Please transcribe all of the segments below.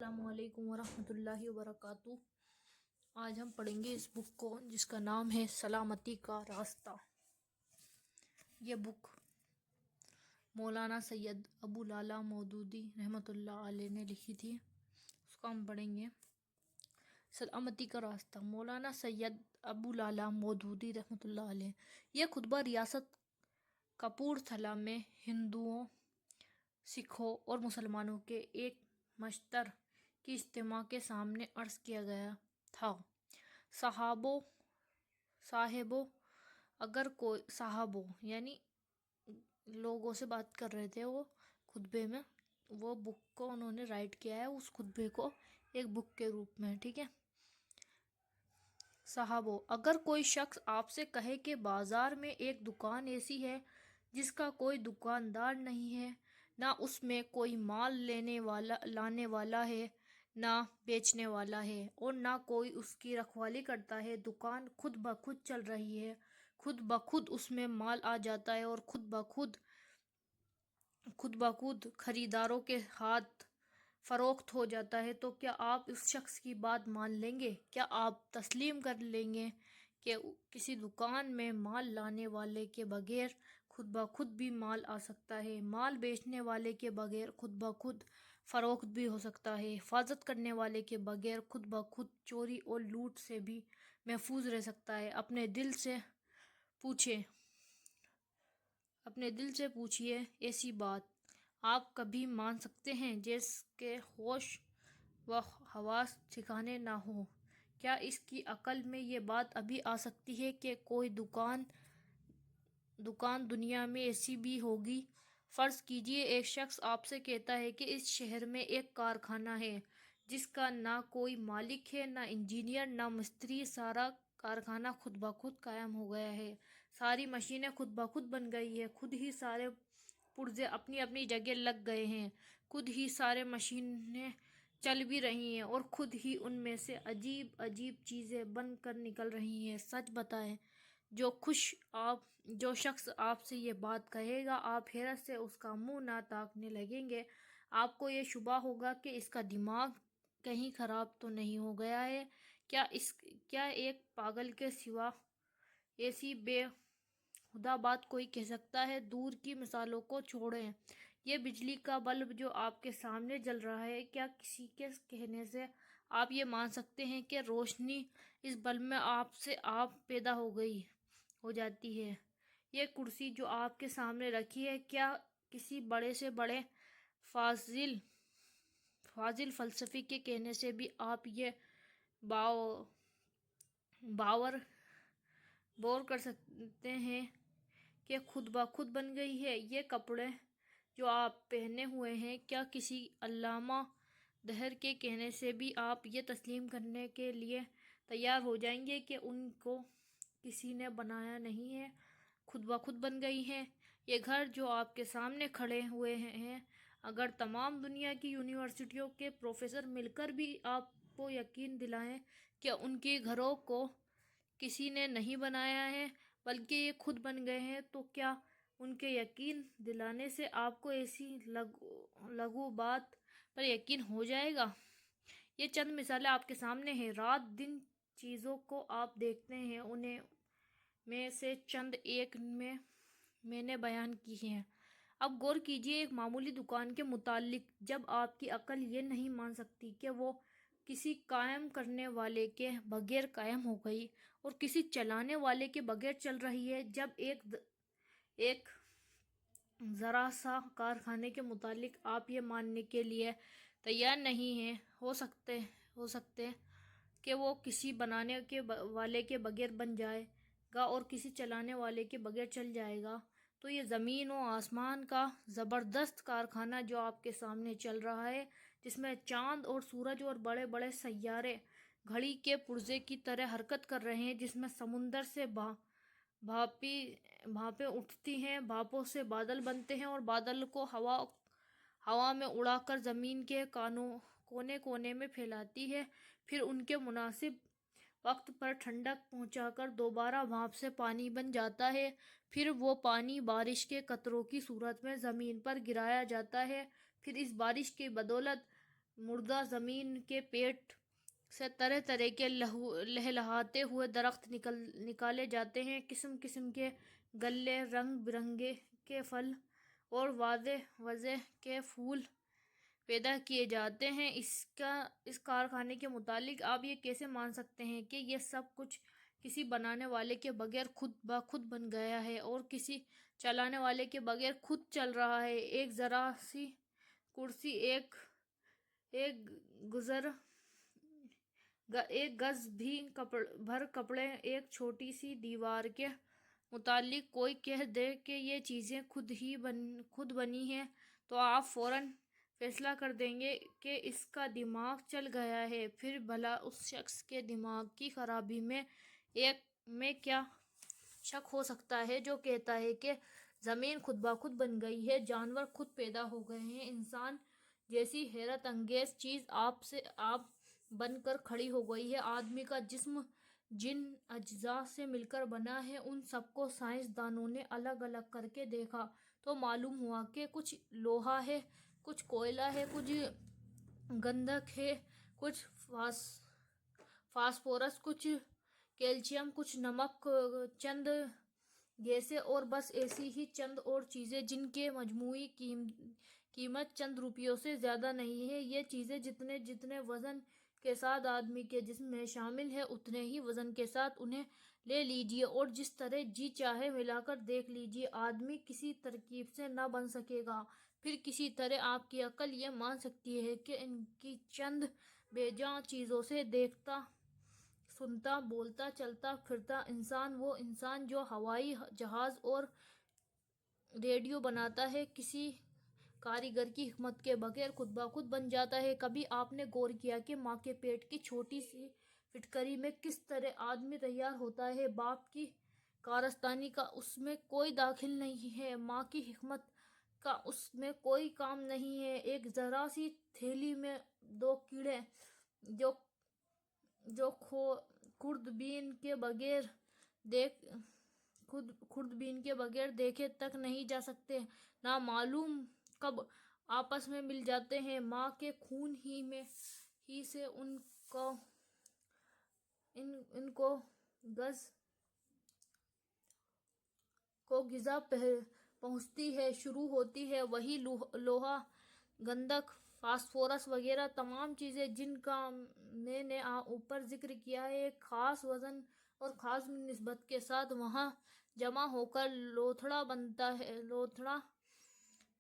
السلام علیکم ورحمۃ اللہ وبرکاتہ۔ آج ہم پڑھیں گے اس بک کو جس کا نام ہے سلامتی کا راستہ۔ یہ بک مولانا سید ابو لالا مودودی رحمۃ اللہ علیہ نے لکھی تھی۔ اس کو ہم پڑھیں گے۔ سلامتی کا راستہ، مولانا سید ابو لالا مودودی رحمۃ اللہ علیہ۔ یہ خطبہ ریاست کپورتھلا میں ہندوؤں، سکھوں اور مسلمانوں کے ایک مشترکہ اجتماع کے سامنے عرض کیا گیا تھا۔ صاحبوں اگر کوئی یعنی لوگوں سے بات کر رہے تھے وہ خطبے میں، وہ بک کو انہوں نے رائٹ کیا ہے، اس خطبے کو ایک بک کے روپ میں، ٹھیک ہے۔ صحابو، اگر کوئی شخص آپ سے کہے کہ بازار میں ایک دکان ایسی ہے جس کا کوئی دکاندار نہیں ہے، نہ اس میں کوئی مال لانے والا ہے نہ بیچنے والا ہے، اور نہ کوئی اس کی رکھوالی کرتا ہے، دکان خود بخود چل رہی ہے، خود بخود اس میں مال آ جاتا ہے اور خود بخود خریداروں کے ہاتھ فروخت ہو جاتا ہے، تو کیا آپ اس شخص کی بات مان لیں گے؟ کیا آپ تسلیم کر لیں گے کہ کسی دکان میں مال لانے والے کے بغیر خود بخود بھی مال آ سکتا ہے، مال بیچنے والے کے بغیر خود بخود فروخت بھی ہو سکتا ہے، حفاظت کرنے والے کے بغیر خود بخود چوری اور لوٹ سے بھی محفوظ رہ سکتا ہے؟ اپنے دل سے پوچھئے ایسی بات آپ کبھی مان سکتے ہیں جس کے ہوش و حواس ٹھکانے نہ ہوں؟ کیا اس کی عقل میں یہ بات ابھی آ سکتی ہے کہ کوئی دکان دنیا میں ایسی بھی ہوگی؟ فرض کیجئے ایک شخص آپ سے کہتا ہے کہ اس شہر میں ایک کارخانہ ہے جس کا نہ کوئی مالک ہے، نہ انجینئر، نہ مستری، سارا کارخانہ خود بخود قائم ہو گیا ہے، ساری مشینیں خود بخود بن گئی ہیں، خود ہی سارے پرزے اپنی اپنی جگہ لگ گئے ہیں، خود ہی سارے مشینیں چل بھی رہی ہیں اور خود ہی ان میں سے عجیب عجیب چیزیں بن کر نکل رہی ہیں۔ سچ بتائیں، جو شخص آپ سے یہ بات کہے گا، آپ حیرت سے اس کا منہ نہ تاکنے لگیں گے۔ آپ کو یہ شبہ ہوگا کہ اس کا دماغ کہیں خراب تو نہیں ہو گیا ہے؟ کیا ایک پاگل کے سوا ایسی بے ہودہ بات کوئی کہہ سکتا ہے؟ دور کی مثالوں کو چھوڑیں، یہ بجلی کا بلب جو آپ کے سامنے جل رہا ہے، کیا کسی کے کہنے سے آپ یہ مان سکتے ہیں کہ روشنی اس بلب میں آپ پیدا ہو جاتی ہے؟ یہ کرسی جو آپ کے سامنے رکھی ہے، کیا کسی بڑے سے بڑے فاضل فلسفی کے کہنے سے بھی آپ یہ باور کر سکتے ہیں کہ خود بخود بن گئی ہے؟ یہ کپڑے جو آپ پہنے ہوئے ہیں، کیا کسی علامہ دہر کے کہنے سے بھی آپ یہ تسلیم کرنے کے لیے تیار ہو جائیں گے کہ ان کو کسی نے بنایا نہیں ہے، خود بخود بن گئی ہیں؟ یہ گھر جو آپ کے سامنے کھڑے ہوئے ہیں، اگر تمام دنیا کی یونیورسٹیوں کے پروفیسر مل کر بھی آپ کو یقین دلائیں کہ ان کے گھروں کو کسی نے نہیں بنایا ہے بلکہ یہ خود بن گئے ہیں، تو کیا ان کے یقین دلانے سے آپ کو ایسی لغو بات پر یقین ہو جائے گا؟ یہ چند مثالیں آپ کے سامنے ہیں، رات دن چیزوں کو آپ دیکھتے ہیں، انہیں میں سے چند ایک میں نے بیان کی ہیں۔ اب غور کیجئے ایک معمولی دکان کے متعلق، جب آپ کی عقل یہ نہیں مان سکتی کہ وہ کسی قائم کرنے والے کے بغیر قائم ہو گئی اور کسی چلانے والے کے بغیر چل رہی ہے، جب ایک ذرا سا کارخانے کے متعلق آپ یہ ماننے کے لیے تیار نہیں ہو سکتے کہ وہ کسی بنانے والے کے بغیر بن جائے گا اور کسی چلانے والے کے بغیر چل جائے گا، تو یہ زمین و آسمان کا زبردست کارخانہ جو آپ کے سامنے چل رہا ہے، جس میں چاند اور سورج اور بڑے بڑے سیارے گھڑی کے پرزے کی طرح حرکت کر رہے ہیں، جس میں سمندر سے بھاپیں اٹھتی ہیں، بھاپوں سے بادل بنتے ہیں اور بادل کو ہوا میں اڑا کر زمین کے کونے کونے میں پھیلاتی ہے، پھر ان کے مناسب وقت پر ٹھنڈک پہنچا کر دوبارہ بھاپ سے پانی بن جاتا ہے، پھر وہ پانی بارش کے قطروں کی صورت میں زمین پر گرایا جاتا ہے، پھر اس بارش کی بدولت مردہ زمین کے پیٹ سے طرح طرح کے لہلہاتے ہوئے درخت نکالے جاتے ہیں، قسم قسم کے گلے، رنگ برنگے کے پھل اور وضع کے پھول پیدا کیے جاتے ہیں۔ اس کارخانے کے متعلق آپ یہ کیسے مان سکتے ہیں کہ یہ سب کچھ کسی بنانے والے کے بغیر خود بخود بن گیا ہے اور کسی چلانے والے کے بغیر خود چل رہا ہے؟ ایک ذرا سی کرسی، ایک گز بھی بھر کپڑے، ایک چھوٹی سی دیوار کے متعلق کوئی کہہ دے کہ یہ چیزیں خود بنی ہیں تو آپ فوراً فیصلہ کر دیں گے کہ اس کا دماغ چل گیا ہے۔ پھر بھلا اس شخص کے دماغ کی خرابی میں کیا شک ہو سکتا ہے جو کہتا ہے کہ زمین خود بخود بن گئی ہے، جانور خود پیدا ہو گئے ہیں، انسان جیسی حیرت انگیز چیز آپ سے آپ بن کر کھڑی ہو گئی ہے۔ آدمی کا جسم جن اجزاء سے مل کر بنا ہے، ان سب کو سائنس دانوں نے الگ الگ کر کے دیکھا تو معلوم ہوا کہ کچھ لوہا ہے، کچھ کوئلہ ہے، کچھ گندھک ہے، کچھ فاسفورس، کچھ کیلشیم، کچھ نمک، چند گیسیں اور بس ایسی ہی چند اور چیزیں جن کے مجموعی قیمت چند روپیوں سے زیادہ نہیں ہے۔ یہ چیزیں جتنے وزن کے ساتھ آدمی کے جسم میں شامل ہے، اتنے ہی وزن کے ساتھ انہیں لے لیجئے اور جس طرح جی چاہے ملا کر دیکھ لیجئے، آدمی کسی ترکیب سے نہ بن سکے گا۔ پھر کسی طرح آپ کی عقل یہ مان سکتی ہے کہ ان کی چند بے جان چیزوں سے دیکھتا، سنتا، بولتا، چلتا پھرتا انسان، وہ انسان جو ہوائی جہاز اور ریڈیو بناتا ہے، کسی کاریگر کی حکمت کے بغیر خود بخود بن جاتا ہے۔ کبھی آپ نے غور کیا کہ ماں کے پیٹ کی چھوٹی سی پھٹکری میں کس طرح آدمی تیار ہوتا ہے؟ باپ کی کارستانی کا اس میں کوئی دخل نہیں ہے، ماں کی حکمت کا اس میں کوئی کام نہیں ہے۔ ایک ذرا سی تھیلی میں دو کیڑے جو خوردبین کے بغیر دیکھے تک نہیں جا سکتے، نہ معلوم کب آپس میں مل جاتے ہیں، ماں کے خون ہی سے ان کو غذا پہنچتی ہے، شروع ہوتی ہے وہی لوہا، گندھک، فاسفورس وغیرہ تمام چیزیں جن کا میں نے اوپر ذکر کیا ہے، ایک خاص وزن اور خاص نسبت کے ساتھ وہاں جمع ہو کر لوتھڑا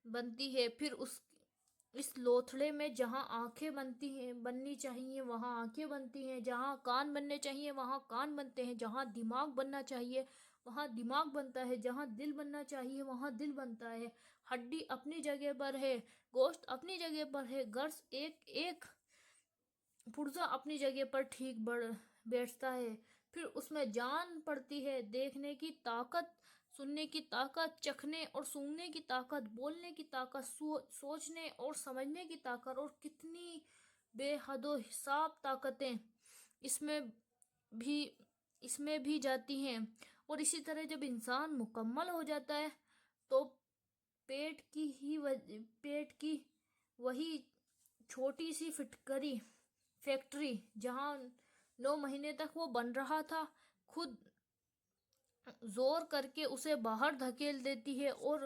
بنتی ہے۔ پھر اس لوتھڑے میں جہاں آنکھیں بننی چاہیے وہاں آنکھیں بنتی ہیں، جہاں کان بننے چاہیے وہاں کان بنتے ہیں، جہاں دماغ بننا چاہیے وہاں دماغ بنتا ہے، جہاں دل بننا چاہیے وہاں دل بنتا ہے، ہڈی اپنی جگہ پر ہے، گوشت اپنی جگہ پر ہے، گرس ایک پرزا اپنی جگہ پر ٹھیک بیٹھتا ہے۔ پھر اس میں جان پڑتی ہے، دیکھنے کی طاقت، سننے کی طاقت، چکھنے اور سونگھنے کی طاقت، بولنے کی طاقت، سوچنے اور سمجھنے کی طاقت، اور کتنی بے حد و حساب طاقتیں اس میں بھی جاتی ہیں۔ اور اسی طرح جب انسان مکمل ہو جاتا ہے تو پیٹ کی وہی چھوٹی سی فیکٹری جہاں 9 مہینے تک وہ بن رہا تھا، خود زور کر کے اسے باہر دھکیل دیتی ہے، اور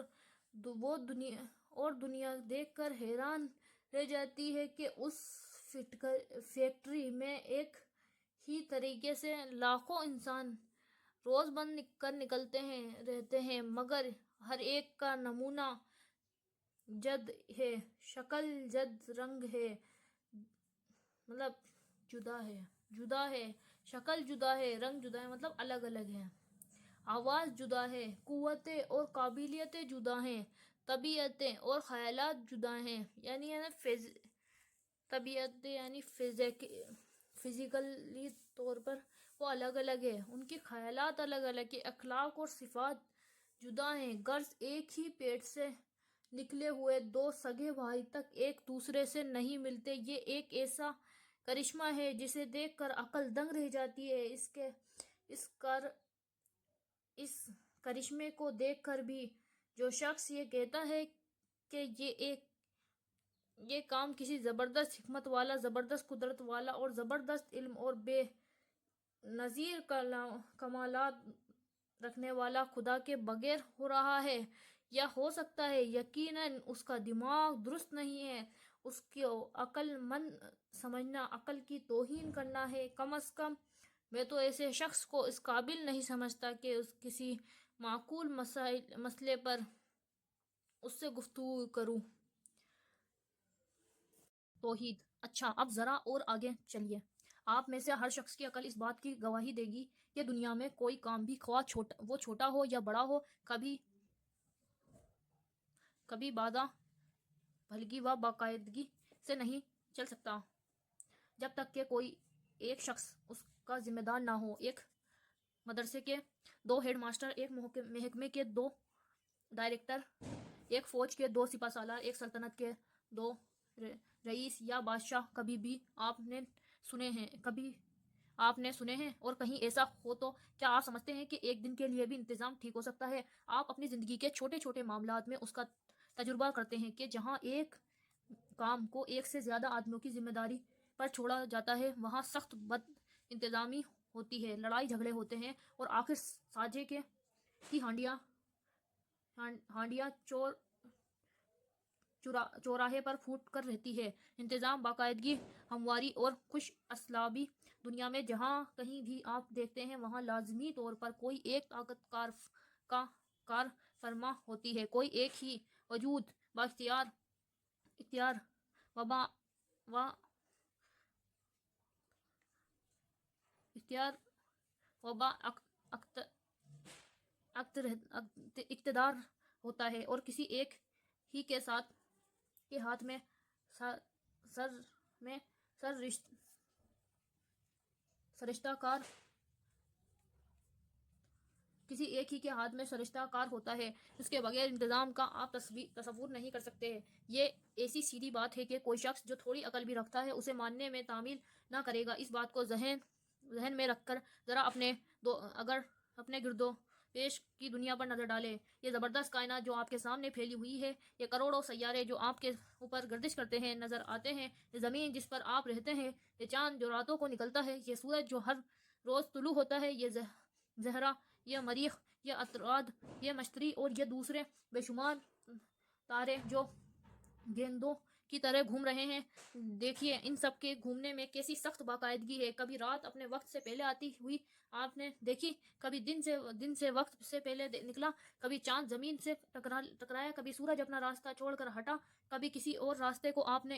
دنیا دیکھ کر حیران رہ جاتی ہے کہ اس فیکٹری میں ایک ہی طریقے سے لاکھوں انسان روز بن کر نکلتے رہتے ہیں، مگر ہر ایک کا نمونہ جد ہے، شکل جد، رنگ ہے، مطلب جدا ہے، شکل جدا ہے، رنگ جدا ہے، مطلب الگ الگ ہے، آواز جدا ہے، قوتیں اور قابلیتیں جدا ہیں، طبیعتیں اور خیالات جدا ہیں، یعنی فزیکلی طور پر وہ الگ الگ ہیں، ان کے خیالات الگ الگ ہیں، اخلاق اور صفات جدا ہیں، غرض ایک ہی پیٹ سے نکلے ہوئے دو سگے بھائی تک ایک دوسرے سے نہیں ملتے۔ یہ ایک ایسا کرشمہ ہے جسے دیکھ کر عقل دنگ رہ جاتی ہے۔ اس کرشمے کو دیکھ کر بھی جو شخص یہ کہتا ہے کہ یہ ایک یہ کام کسی زبردست حکمت والا، زبردست قدرت والا اور زبردست علم اور بے نظیر کمالات رکھنے والا خدا کے بغیر ہو رہا ہے، یا ہو سکتا ہے یقیناً اس کا دماغ درست نہیں ہے، اس کو عقل مند سمجھنا عقل کی توہین کرنا ہے۔ کم از کم میں تو ایسے شخص کو اس قابل نہیں سمجھتا کہ اس کسی معقول مسئلے پر اس سے گفتگو کروں۔ توحید۔ اچھا، اب ذرا اور آگے چلیے۔ آپ میں سے ہر شخص کی عقل اس بات کی گواہی دے گی کہ دنیا میں کوئی کام بھی، خواہ وہ چھوٹا ہو یا بڑا ہو، کبھی بادہ بھلگی و باقاعدگی سے نہیں چل سکتا، جب تک کہ کوئی ایک شخص اس کا ذمہ دار نہ ہو۔ ایک مدرسے کے 2 ہیڈ ماسٹر، ایک محکمے کے 2 ڈائریکٹر، ایک فوج کے 2 سپہ سالار، ایک سلطنت کے 2 رئیس یا بادشاہ کبھی بھی آپ نے سنے ہیں؟ اور کہیں ایسا ہو تو کیا آپ سمجھتے ہیں کہ ایک دن کے لیے بھی انتظام ٹھیک ہو سکتا ہے؟ آپ اپنی زندگی کے چھوٹے چھوٹے معاملات میں اس کا تجربہ کرتے ہیں کہ جہاں ایک کام کو ایک سے زیادہ آدمیوں کی ذمہ داری پر چھوڑا جاتا ہے، وہاں سخت بد انتظامی ہوتی ہے، لڑائی جھگڑے ہوتے ہیں، اور آخر سانجے کی ہانڈیاں چوراہے پر پھوٹ کر رہتی ہے۔ انتظام، باقاعدگی، ہمواری اور خوش اسلامی دنیا میں جہاں کہیں بھی آپ دیکھتے ہیں، وہاں لازمی طور پر کوئی ایک طاقت کار فرما ہوتی ہے، کوئی ایک ہی وجود با اختیار و با اقتدار ہوتا ہے، اور کسی ایک ہی کے ہاتھ میں سرشتہ کار ہوتا ہے، اس کے بغیر انتظام کا آپ تصور نہیں کر سکتے۔ یہ ایسی سیدھی بات ہے کہ کوئی شخص جو تھوڑی عقل بھی رکھتا ہے اسے ماننے میں تعمیل نہ کرے گا۔ اس بات کو ذہن میں رکھ کر ذرا اپنے گرد و پیش کی دنیا پر نظر ڈالیں۔ یہ زبردست کائنات جو آپ کے سامنے پھیلی ہوئی ہے، یہ کروڑوں سیارے جو آپ کے اوپر گردش کرتے ہیں نظر آتے ہیں، یہ زمین جس پر آپ رہتے ہیں، یہ چاند جو راتوں کو نکلتا ہے، یہ سورج جو ہر روز طلوع ہوتا ہے، یہ زہرہ، یہ مریخ، یہ عطارد، یہ مشتری اور یہ دوسرے بے شمار تارے جو گیندوں کی طرح گھوم رہے ہیں۔ دیکھیے ان سب کے گھومنے میں کیسی سخت باقاعدگی ہے۔ کبھی رات اپنے وقت سے پہلے آتی ہوئی آپ نے دیکھی، کبھی دن سے وقت سے پہلے نکلا، کبھی چاند زمین سے ٹکرایا، کبھی سورج اپنا راستہ چھوڑ کر ہٹا، کبھی کسی اور راستے کو آپ نے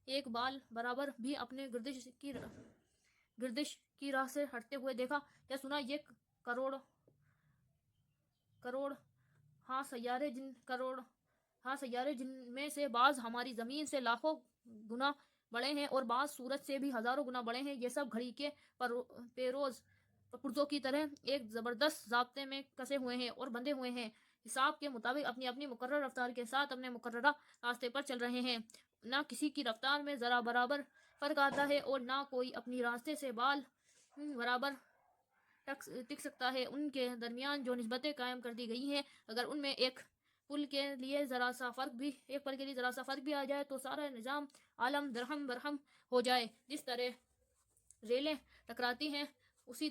ایک بال برابر بھی اپنے گردش کی راہ سے ہٹتے ہوئے دیکھا یا سنا۔ یہ کروڑ ہاں سیارے جن میں سے بعض ہماری زمین سے لاکھوں گنا بڑے ہیں اور بعض سورج سے بھی ہزاروں گنا بڑے ہیں، یہ سب گھڑی کے پرزوں کی طرح ایک زبردست ضابطے میں کسے ہوئے ہیں اور بندھے ہوئے ہیں، حساب کے مطابق اپنی اپنی مقررہ رفتار کے ساتھ اپنے مقررہ راستے پر چل رہے ہیں۔ نہ کسی کی رفتار میں ذرا برابر فرق آتا ہے اور نہ کوئی اپنی راستے سے بال برابر ٹک سکتا ہے۔ ان کے درمیان جو نسبتیں قائم کر دی گئی ہیں، اگر ان میں ایک پل کے لیے ذرا سا فرق بھی آ جائے تو سارا نظام عالم درہم برہم ہو جائے۔ جس طرح ریلیں ٹکراتی ہیں اسی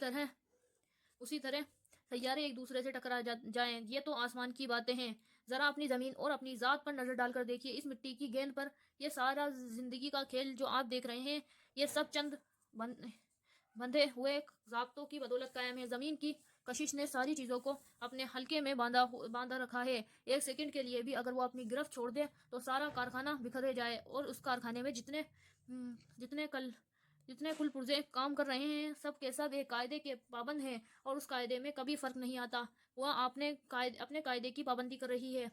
طرح سیارے ایک دوسرے سے ٹکرا جائیں، یہ تو آسمان کی باتیں ہیں۔ ذرا اپنی زمین اور اپنی ذات پر نظر ڈال کر دیکھیے، اس مٹی کی گیند پر یہ سارا زندگی کا کھیل جو آپ دیکھ رہے ہیں، یہ سب چند بندھے ہوئے ضابطوں کی بدولت قائم ہے۔ زمین کی کشش نے ساری چیزوں کو اپنے حلقے میں باندھا رکھا ہے، ایک سیکنڈ کے لیے بھی اگر وہ اپنی گرفت چھوڑ دے تو سارا کارخانہ بکھر جائے، اور اس کارخانے میں جتنے کل پرزے کام کر رہے ہیں سب کے سب ایک قاعدے کے پابند ہیں، اور اس قاعدے میں کبھی فرق نہیں آتا۔ وہ اپنے قاعدے کی پابندی کر رہی ہے،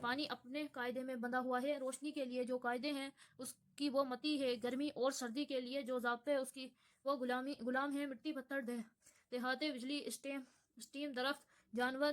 پانی اپنے قاعدے میں بندھا ہوا ہے، روشنی کے لیے جو قاعدے ہیں اس کی وہ متی ہے، گرمی اور سردی کے لیے جو ضابطے اس کی وہ غلام ہیں، مٹی، پتھر، دھاتے، بجلی، اسٹیم، درخت، جانور،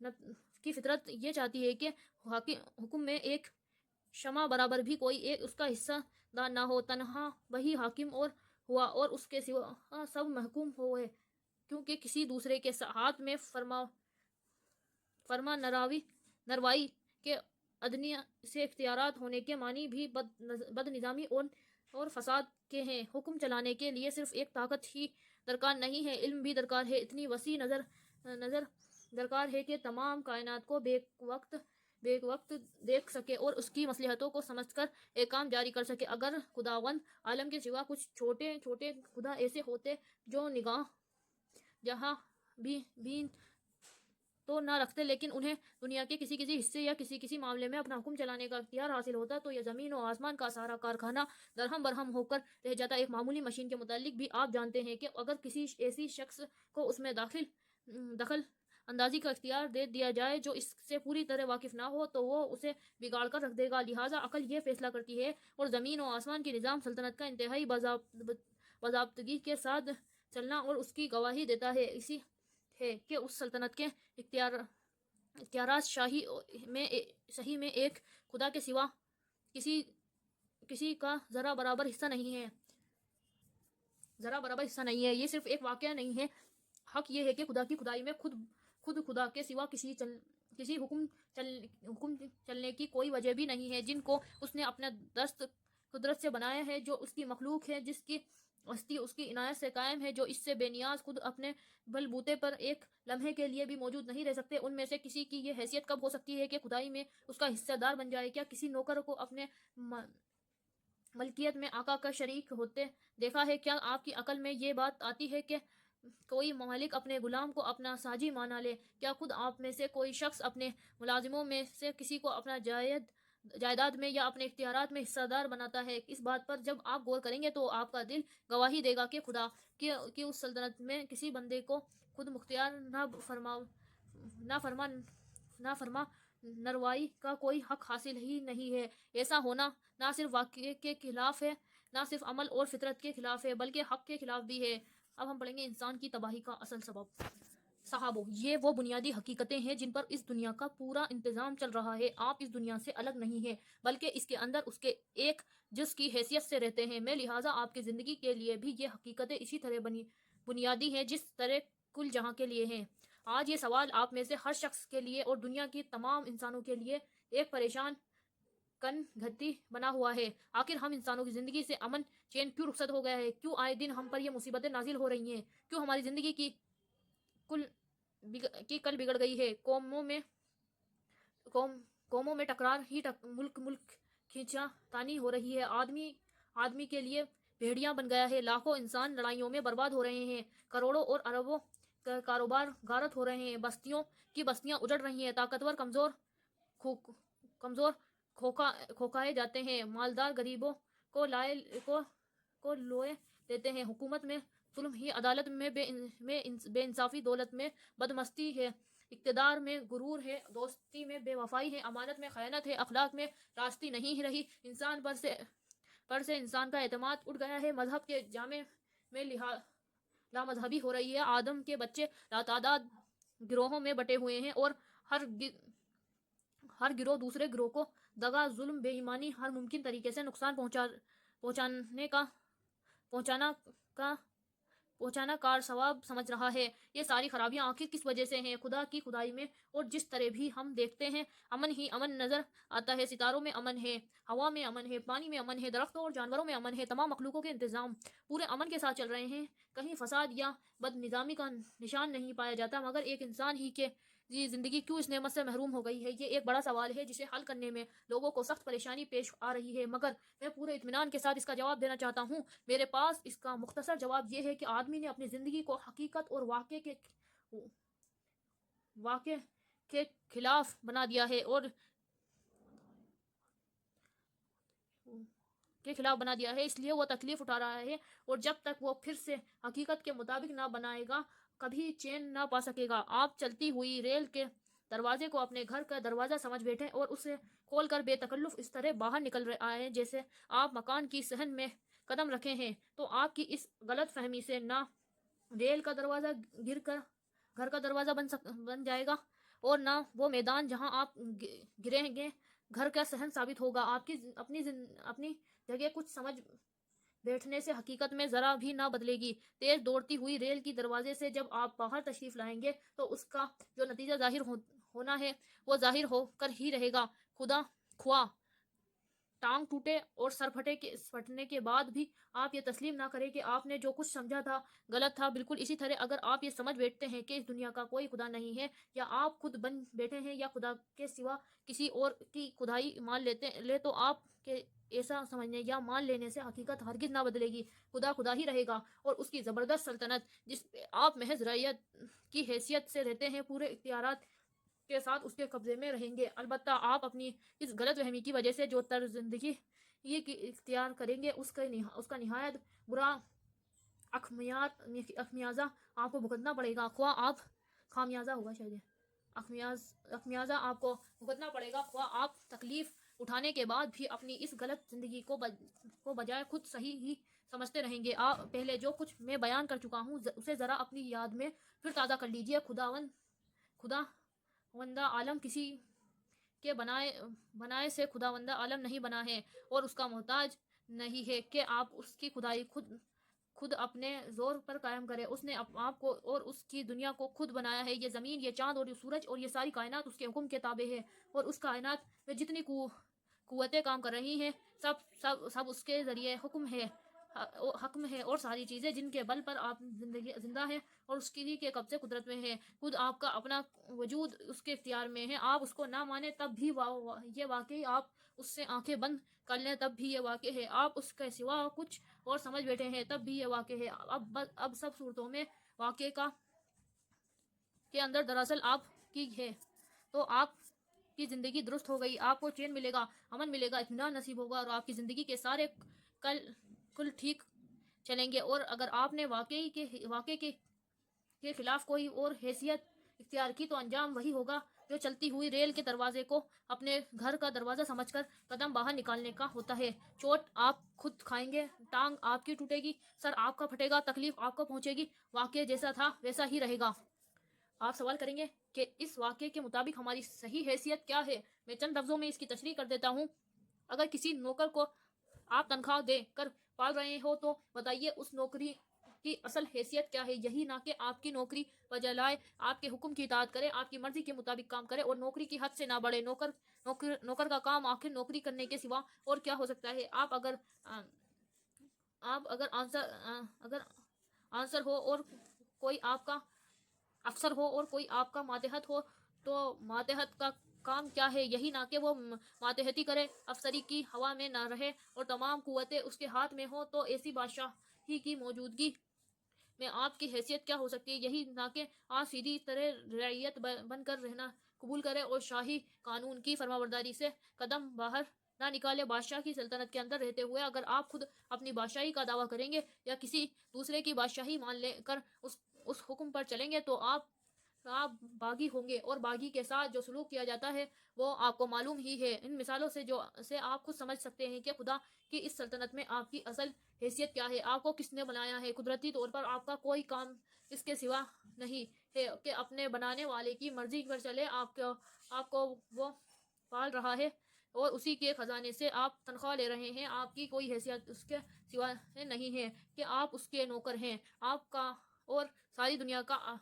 کی فطرت یہ چاہتی ہے کہ حکم میں ایک شمع برابر بھی کوئی ایک اس کا حصہ دار نہ ہو، تنہا وہی حاکم اور ہوا اور اس کے سوا سب محکوم ہوئے، کیونکہ کسی دوسرے کے ہاتھ میں فرما نروائی کے ادنی سے اختیارات ہونے کے معنی بھی بد نظامی اور فساد کے ہیں۔ حکم چلانے کے لیے صرف ایک طاقت ہی درکار نہیں ہے، علم بھی درکار ہے، اتنی وسیع نظر درکار ہے کہ تمام کائنات کو بیک وقت دیکھ سکے اور اس کی مصلحتوں کو سمجھ کر ایک کام جاری کر سکے۔ اگر خداوند عالم کے سوا کچھ چھوٹے چھوٹے خدا ایسے ہوتے جو نگاہ جہاں بھی تو نہ رکھتے، لیکن انہیں دنیا کے کسی حصے یا کسی معاملے میں اپنا حکم چلانے کا اختیار حاصل ہوتا، تو یہ زمین و آسمان کا سارا کارخانہ درہم برہم ہو کر رہ جاتا۔ ایک معمولی مشین کے متعلق بھی آپ جانتے ہیں کہ اگر کسی ایسی شخص کو اس میں دخل اندازی کا اختیار دے دیا جائے جو اس سے پوری طرح واقف نہ ہو تو وہ اسے بگاڑ کر رکھ دے گا۔ لہٰذا عقل یہ فیصلہ کرتی ہے اور زمین و آسمان کے نظام سلطنت کا انتہائی باضابطگی کے ساتھ چلنا اور اس کی گواہی دیتا ہے اسی ہے کہ اس سلطنت کے اختیارات صحیح میں ایک خدا کے سوا کسی کا ذرا برابر حصہ نہیں ہے۔ یہ صرف ایک واقعہ نہیں ہے، حق یہ ہے کہ خدا کی خدائی میں خود خدا کے سوا کسی حکم چلنے کی کوئی وجہ بھی نہیں ہے، جن کو اس نے اپنے دست قدرت سے بنایا ہے، جو اس کی مخلوق ہے، جس کی ہستی اس کی عنایت سے قائم ہے، جو اس سے بے نیاز خود اپنے بل بوتے پر ایک لمحے کے لیے بھی موجود نہیں رہ سکتے۔ ان میں سے کسی کی یہ حیثیت کب ہو سکتی ہے کہ خدائی میں اس کا حصہ دار بن جائے؟ کیا کسی نوکر کو اپنے ملکیت میں آقا کا شریک ہوتے دیکھا ہے؟ کیا آپ کی عقل میں یہ بات آتی ہے کہ کوئی مالک اپنے غلام کو اپنا ساجی مانا لے؟ کیا خود آپ میں سے کوئی شخص اپنے ملازموں میں سے کسی کو اپنا جائیداد میں یا اپنے اختیارات میں حصہ دار بناتا ہے؟ اس بات پر جب آپ غور کریں گے تو آپ کا دل گواہی دے گا کہ خدا کی اس سلطنت میں کسی بندے کو خود مختار نہ فرما نروائی کا کوئی حق حاصل ہی نہیں ہے۔ ایسا ہونا نہ صرف واقعے کے خلاف ہے، نہ صرف عمل اور فطرت کے خلاف ہے، بلکہ حق کے خلاف بھی ہے۔ اب ہم پڑھیں گے انسان کی تباہی کا اصل سبب۔ صحابو، یہ وہ بنیادی حقیقتیں ہیں جن پر اس دنیا کا پورا انتظام چل رہا ہے۔ آپ اس دنیا سے الگ نہیں ہیں، بلکہ اس کے اندر اس کے ایک جز کی حیثیت سے رہتے ہیں۔ لہٰذا آپ کی زندگی کے لیے بھی یہ حقیقتیں اسی طرح بنیادی ہیں جس طرح کل جہاں کے لیے ہیں۔ آج یہ سوال آپ میں سے ہر شخص کے لیے اور دنیا کی تمام انسانوں کے لیے ایک پریشان کن گھٹی بنا ہوا ہے۔ آخر ہم انسانوں کی زندگی سے امن چین کیوں رخصت ہو گیا ہے؟ کیوں آئے دن ہم پر یہ مصیبتیں نازل ہو رہی ہیں؟ کیوں ہماری زندگی کی کل بگڑ گئی ہے؟ قوموں میں ٹکرار ہی ملک کھینچا تانی ہو رہی ہے۔ آدمی کے لیے بھیڑیاں بن گیا ہے۔ لاکھوں انسان لڑائیوں میں برباد ہو رہے ہیں، کروڑوں اور اربوں کاروبار غارت ہو رہے ہیں، بستیاں اجڑ رہی ہیں، طاقتور کمزور کھوکھائے جاتے ہیں، مالدار غریبوں کو لوے لیتے ہیں، حکومت میں ظلم ہے، عدالت میں بے انصافی، دولت میں بدمستی ہے، اقتدار میں غرور ہے، دوستی میں بے وفائی ہے، امانت میں خیانت ہے، اخلاق میں راستی نہیں رہی، انسان پر سے انسان کا اعتماد اٹھ گیا ہے، مذہب کے جامے میں لامذہبی ہو رہی ہے، آدم کے بچے لاتعداد گروہوں میں بٹے ہوئے ہیں اور ہر گروہ دوسرے گروہ کو دغا، ظلم، بے ایمانی، ہر ممکن طریقے سے نقصان پہنچانا کار ثواب سمجھ رہا ہے۔ یہ ساری خرابیاں آخر کس وجہ سے ہیں؟ خدا کی خدائی میں اور جس طرح بھی ہم دیکھتے ہیں امن ہی امن نظر آتا ہے۔ ستاروں میں امن ہے، ہوا میں امن ہے، پانی میں امن ہے، درختوں اور جانوروں میں امن ہے، تمام مخلوقوں کے انتظام پورے امن کے ساتھ چل رہے ہیں، کہیں فساد یا بد نظامی کا نشان نہیں پایا جاتا، مگر ایک انسان ہی کی زندگی کیوں اس نعمت سے محروم ہو گئی ہے؟ یہ ایک بڑا سوال ہے جسے حل کرنے میں لوگوں کو سخت پریشانی پیش آ رہی ہے، مگر میں پورے اطمینان کے ساتھ اس کا جواب دینا چاہتا ہوں۔ میرے پاس اس کا مختصر جواب یہ ہے کہ آدمی نے اپنی زندگی کو حقیقت اور واقع کے خلاف بنا دیا ہے، اس لیے وہ تکلیف اٹھا رہا ہے، اور جب تک وہ پھر سے حقیقت کے مطابق نہ بنائے گا کبھی چین نہ پا سکے گا۔ آپ چلتی ہوئی ریل کے دروازے کو اپنے گھر کا دروازہ سمجھ بیٹھے اور اسے کھول کر بے تکلف اس طرح باہر نکل آئے جیسے آپ مکان کی صحن میں قدم رکھے ہیں، تو آپ کی اس غلط فہمی سے نہ ریل کا دروازہ گر کر گھر کا دروازہ بن جائے گا، اور نہ وہ میدان جہاں آپ گریں گے گھر کا صحن ثابت ہوگا. آپ کی اپنی جگہ کچھ سمجھ بیٹھنے سے حقیقت میں ذرا بھی نہ بدلے گی. تیز دوڑتی ہوئی ریل کی دروازے سے جب آپ باہر تشریف لائیں گے تو اس کا جو نتیجہ ظاہر ہونا ہے وہ ظاہر ہو کر ہی رہے گا. خدا خواہ ٹانگ ٹوٹے اور سر پھٹنے کے بعد بھی آپ یہ تسلیم نہ کریں کہ آپ نے جو کچھ سمجھا تھا غلط تھا. بالکل اسی طرح اگر آپ یہ سمجھ بیٹھتے ہیں کہ اس دنیا کا کوئی خدا نہیں ہے، یا آپ خود بن بیٹھے ہیں یا خدا کے سوا کسی اور کی خدائی مان لے تو آپ کے ایسا سمجھنے یا مان لینے سے حقیقت ہرگز نہ بدلے گی. خدا خدا ہی رہے گا اور اس کی زبردست سلطنت جس پہ آپ محض رعیت کی حیثیت سے رہتے ہیں پورے اختیارات کے ساتھ اس کے قبضے میں رہیں گے. البتہ آپ اپنی اس غلط فہمی کی وجہ سے جو طرز زندگی یہ اختیار کریں گے اس کا نہایت برا اخمیازہ آپ کو بھگتنا پڑے گا. خواہ آپ خامیازہ ہوگا شاید اخمیازہ آپ کو بھگتنا پڑے گا. خواہ آپ تکلیف اٹھانے کے بعد بھی اپنی اس غلط زندگی کو بجائے خود صحیح ہی سمجھتے رہیں گے. آپ پہلے جو کچھ میں بیان کر چکا ہوں اسے ذرا اپنی یاد میں پھر تازہ کر لیجئے. خداوندہ عالم کسی کے بنائے سے خداوندہ عالم نہیں بنا ہے اور اس کا محتاج نہیں ہے کہ آپ اس کی خدائی خود اپنے زور پر قائم کرے. اس نے آپ کو اور اس کی دنیا کو خود بنایا ہے. یہ زمین، یہ چاند اور یہ سورج اور یہ ساری کائنات اس کے حکم کے تابع ہے، اور اس کائنات میں جتنی قوتیں کام کر رہی ہیں سب اس کے ذریعے حکم ہے اور ساری چیزیں جن کے بل پر آپ زندہ ہیں اور اس کی کے قبضے قدرت میں ہے. خود آپ کا اپنا وجود اس کے اختیار میں ہے. آپ اس کو نہ مانیں تب بھی یہ واقعی، آپ اس سے آنکھیں بند کر لیں تب بھی یہ واقع ہے، آپ اس کے سوا کچھ اور سمجھ بیٹھے ہیں تب بھی یہ واقع ہے. اب سب صورتوں میں واقع کے اندر دراصل آپ کی ہے تو آپ کی زندگی درست ہو گئی. آپ کو چین ملے گا، امن ملے گا، اطمینان نصیب ہوگا اور آپ کی زندگی کے سارے کل ٹھیک چلیں گے. اور اگر آپ نے واقعے کے خلاف کوئی اور حیثیت اختیار کی تو انجام وہی ہوگا جو چلتی ہوئی ریل کے دروازے کو اپنے گھر کا دروازہ سمجھ کر قدم باہر نکالنے کا ہوتا ہے. چوٹ آپ خود کھائیں گے، ٹانگ آپ کی ٹوٹے گی، سر آپ کا پھٹے گا، تکلیف آپ کو پہنچے گی. واقعہ جیسا تھا ویسا ہی رہے گا. آپ سوال کریں گے کہ اس واقعے کے مطابق ہماری صحیح حیثیت کیا ہے. میں چند لفظوں میں اس کی تشریح کر دیتا ہوں. اگر کسی نوکر کو آپ تنخواہ دے کر پال رہے ہو تو بتائیے اس نوکری کی اصل حیثیت کیا ہے. یہی نہ کہ آپ کی نوکری بجا لائے، آپ کے حکم کی اطاعت کرے، آپ کی مرضی کے مطابق کام کرے اور نوکری کی حد سے نہ بڑھے. نوکر کا کام آخر نوکری کرنے کے سوا اور کیا ہو سکتا ہے. آپ اگر آنسر ہو اور کوئی آپ کا افسر ہو اور کوئی آپ کا ماتحت ہو تو ماتحت کا کام کیا ہے. یہی نہ کہ وہ ماتحتی کرے، افسری کی ہوا میں نہ رہے اور تمام قوتیں اس کے ہاتھ میں ہوں. تو ایسی بادشاہی کی موجودگی میں آپ کی حیثیت کیا ہو سکتی ہے. یہی نہ کہ آپ سیدھی طرح رعیت بن کر رہنا قبول کرے اور شاہی قانون کی فرمانبرداری سے قدم باہر نہ نکالے. بادشاہ کی سلطنت کے اندر رہتے ہوئے اگر آپ خود اپنی بادشاہی کا دعویٰ کریں گے یا کسی دوسرے کی بادشاہی مان لے کر اس حکم پر چلیں گے تو آپ باغی ہوں گے، اور باغی کے ساتھ جو سلوک کیا جاتا ہے وہ آپ کو معلوم ہی ہے. ان مثالوں سے آپ خود سمجھ سکتے ہیں کہ خدا کی اس سلطنت میں آپ کی اصل حیثیت کیا ہے. آپ کو کس نے بنایا ہے. قدرتی طور پر آپ کا کوئی کام اس کے سوا نہیں ہے کہ اپنے بنانے والے کی مرضی پر چلے. آپ کو وہ پال رہا ہے اور اسی کے خزانے سے آپ تنخواہ لے رہے ہیں. آپ کی کوئی حیثیت اس کے سوا نہیں ہے کہ آپ اس کے نوکر ہیں. آپ کا اور ساری دنیا کا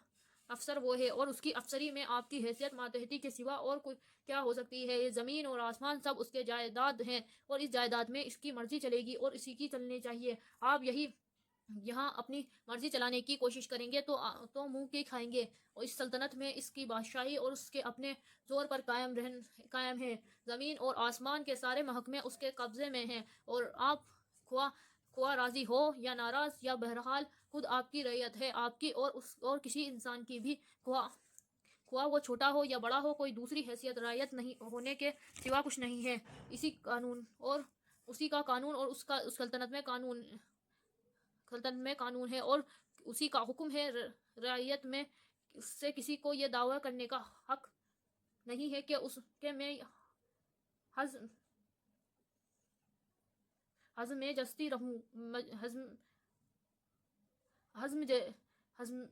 افسر وہ ہے اور اس کی افسری میں آپ کی حیثیت ماتحتی کے سوا اور کوئی کیا ہو سکتی ہے. یہ زمین اور آسمان سب اس کے جائیداد ہیں اور اس جائیداد میں اس کی مرضی چلے گی اور اسی کی چلنی چاہیے. آپ یہاں اپنی مرضی چلانے کی کوشش کریں گے تو منہ کی کھائیں گے. اور اس سلطنت میں اس کی بادشاہی اور اس کے اپنے زور پر قائم ہے. زمین اور آسمان کے سارے محکمے اس کے قبضے میں ہیں اور آپ خواہ راضی ہو یا ناراض یا بہرحال خود آپ کی رعیت ہے. آپ کی اور کسی انسان کی بھی، خواہ وہ چھوٹا ہو یا بڑا ہو، کوئی دوسری حیثیت رعیت نہیں ہونے کے سوا کچھ نہیں ہے. اسی کا قانون اور اس سلطنت میں قانون ہے اور اسی کا حکم ہے. رعیت میں سے کسی کو یہ دعویٰ کرنے کا حق نہیں ہے کہ میں حزم جستی رہوں. حزم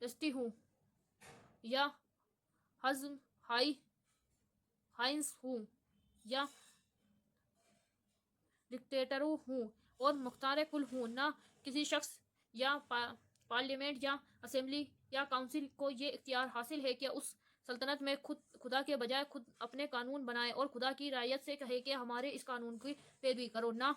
جستی ہوں یا ہزم ہائنس ہوں یا ڈکٹیٹر ہوں اور مختار کل ہوں، نہ کسی شخص یا پارلیمنٹ یا اسمبلی یا کونسل کو یہ اختیار حاصل ہے کہ اس سلطنت میں خدا کے بجائے خود اپنے قانون بنائے اور خدا کی رعیت سے کہے کہ ہمارے اس قانون کی پیروی کرو۔ نہ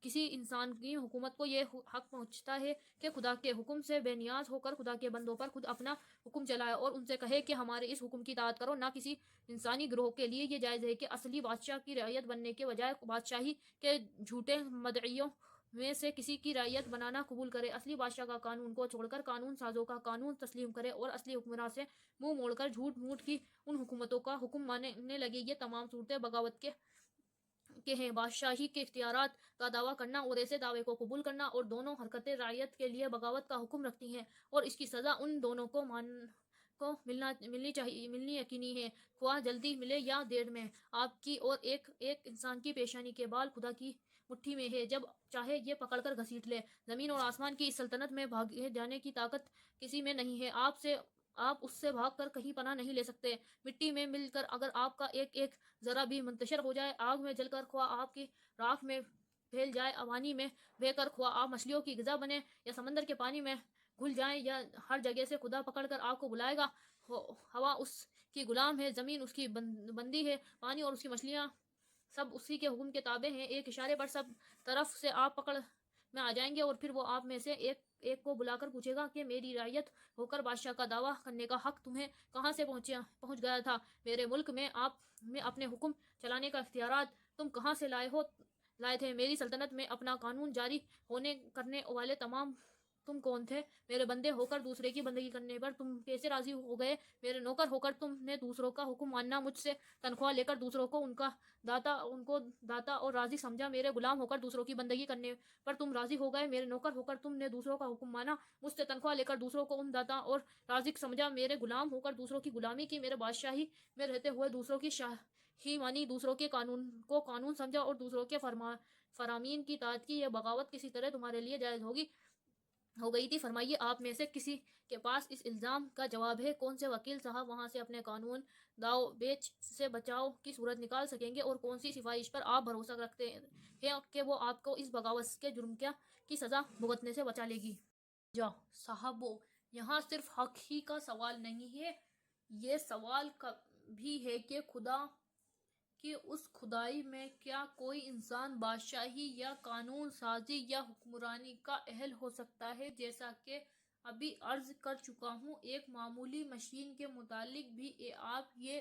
کسی انسان کی حکومت کو یہ حق پہنچتا ہے کہ خدا کے حکم سے بے نیاز ہو کر خدا کے بندوں پر خود اپنا حکم چلائے اور ان سے کہے کہ ہمارے اس حکم کی اطاعت کرو۔ نہ کسی انسانی گروہ کے لیے یہ جائز ہے کہ اصلی بادشاہ کی رعیت بننے کے بجائے بادشاہی کے جھوٹے مدعیوں میں سے کسی کی رعیت بنانا قبول کرے، اصلی بادشاہ کا قانون کو چھوڑ کر قانون سازوں کا قانون تسلیم کرے اور اصلی حکمراں سے منہ موڑ کر جھوٹ موٹ کی ان حکومتوں کا حکم ماننے لگے۔ یہ تمام صورتیں بغاوت کے ہیں۔ بادشاہی کے اختیارات کا دعویٰ کرنا اور ایسے دعوے کو قبول کرنا اور دونوں حرکتیں رعیت کے لیے بغاوت کا حکم رکھتی ہیں اور اس کی سزا ان دونوں کو ملنی یقینی ہے، خواہ جلدی ملے یا دیر میں۔ آپ کی اور ایک انسان کی پیشانی کے بال خدا کی مٹھی میں ہے، جب چاہے یہ پکڑ کر گھسیٹ لے۔ زمین اور آسمان کی اس سلطنت میں بھاگے جانے کی طاقت کسی میں نہیں ہے، آپ اس سے بھاگ کر کہیں پناہ نہیں لے سکتے۔ مٹی میں مل کر اگر آپ کا ایک ذرہ بھی منتشر ہو جائے، آگ میں جل کر خواہ آپ کی راکھ میں پھیل جائے، پانی میں بہہ کر خواہ آپ مچھلیوں کی غذا بنے یا سمندر کے پانی میں گھل جائیں، یا ہر جگہ سے خدا پکڑ کر آپ کو بلائے گا۔ ہوا اس کی غلام ہے، زمین اس کی بندی ہے، پانی اور اس کی مچھلیاں سب اسی کے حکم کے تابع ہیں۔ ایک اشارے پر سب طرف سے آپ پکڑ میں آ جائیں گے اور پھر وہ آپ میں سے ایک کو بلا کر پوچھے گا کہ میری رعیت ہو کر بادشاہ کا دعویٰ کرنے کا حق تمہیں کہاں سے پہنچ گیا تھا؟ میرے ملک میں اپنے حکم چلانے کا اختیارات تم کہاں سے لائے تھے؟ میری سلطنت میں اپنا قانون جاری کرنے والے تم کون تھے؟ میرے بندے ہو کر دوسرے کی بندگی کرنے پر تم کیسے راضی ہو گئے؟ میرے نوکر ہو کر تم نے دوسروں کا حکم ماننا، مجھ سے تنخواہ لے کر دوسروں کو ان کو داتا اور راضی سمجھا۔ میرے غلام ہو کر دوسروں کی بندگی کرنے پر تم راضی ہو گئے۔ میرے نوکر ہو کر تم نے دوسروں کا حکم مانا، مجھ سے تنخواہ لے کر دوسروں کو ان داتا اور رازق سمجھا۔ میرے غلام ہو کر دوسروں کی غلامی کی، میرے بادشاہی میں رہتے ہوئے دوسروں کی شاہی مانی، دوسروں کے قانون سمجھا اور دوسروں کے فرامین کی اطاعت کی۔ یہ بغاوت کسی طرح تمہارے لیے جائز ہو گئی تھی؟ فرمائیے، آپ میں سے کسی کے پاس اس الزام کا جواب ہے؟ کون سے وکیل صاحب وہاں سے اپنے قانون داؤ بیچ سے بچاؤ کی صورت نکال سکیں گے، اور کون سی سفارش پر آپ بھروسہ رکھتے ہیں کہ وہ آپ کو اس بغاوت کے جرم کی سزا بھگتنے سے بچا لے گی؟ صاحبو، یہاں صرف حق ہی کا سوال نہیں ہے، یہ سوال بھی ہے کہ خدا کہ اس خدائی میں کیا کوئی انسان بادشاہی یا قانون سازی یا حکمرانی کا اہل ہو سکتا ہے؟ جیسا کہ ابھی عرض کر چکا ہوں، ایک معمولی مشین کے متعلق بھی آپ یہ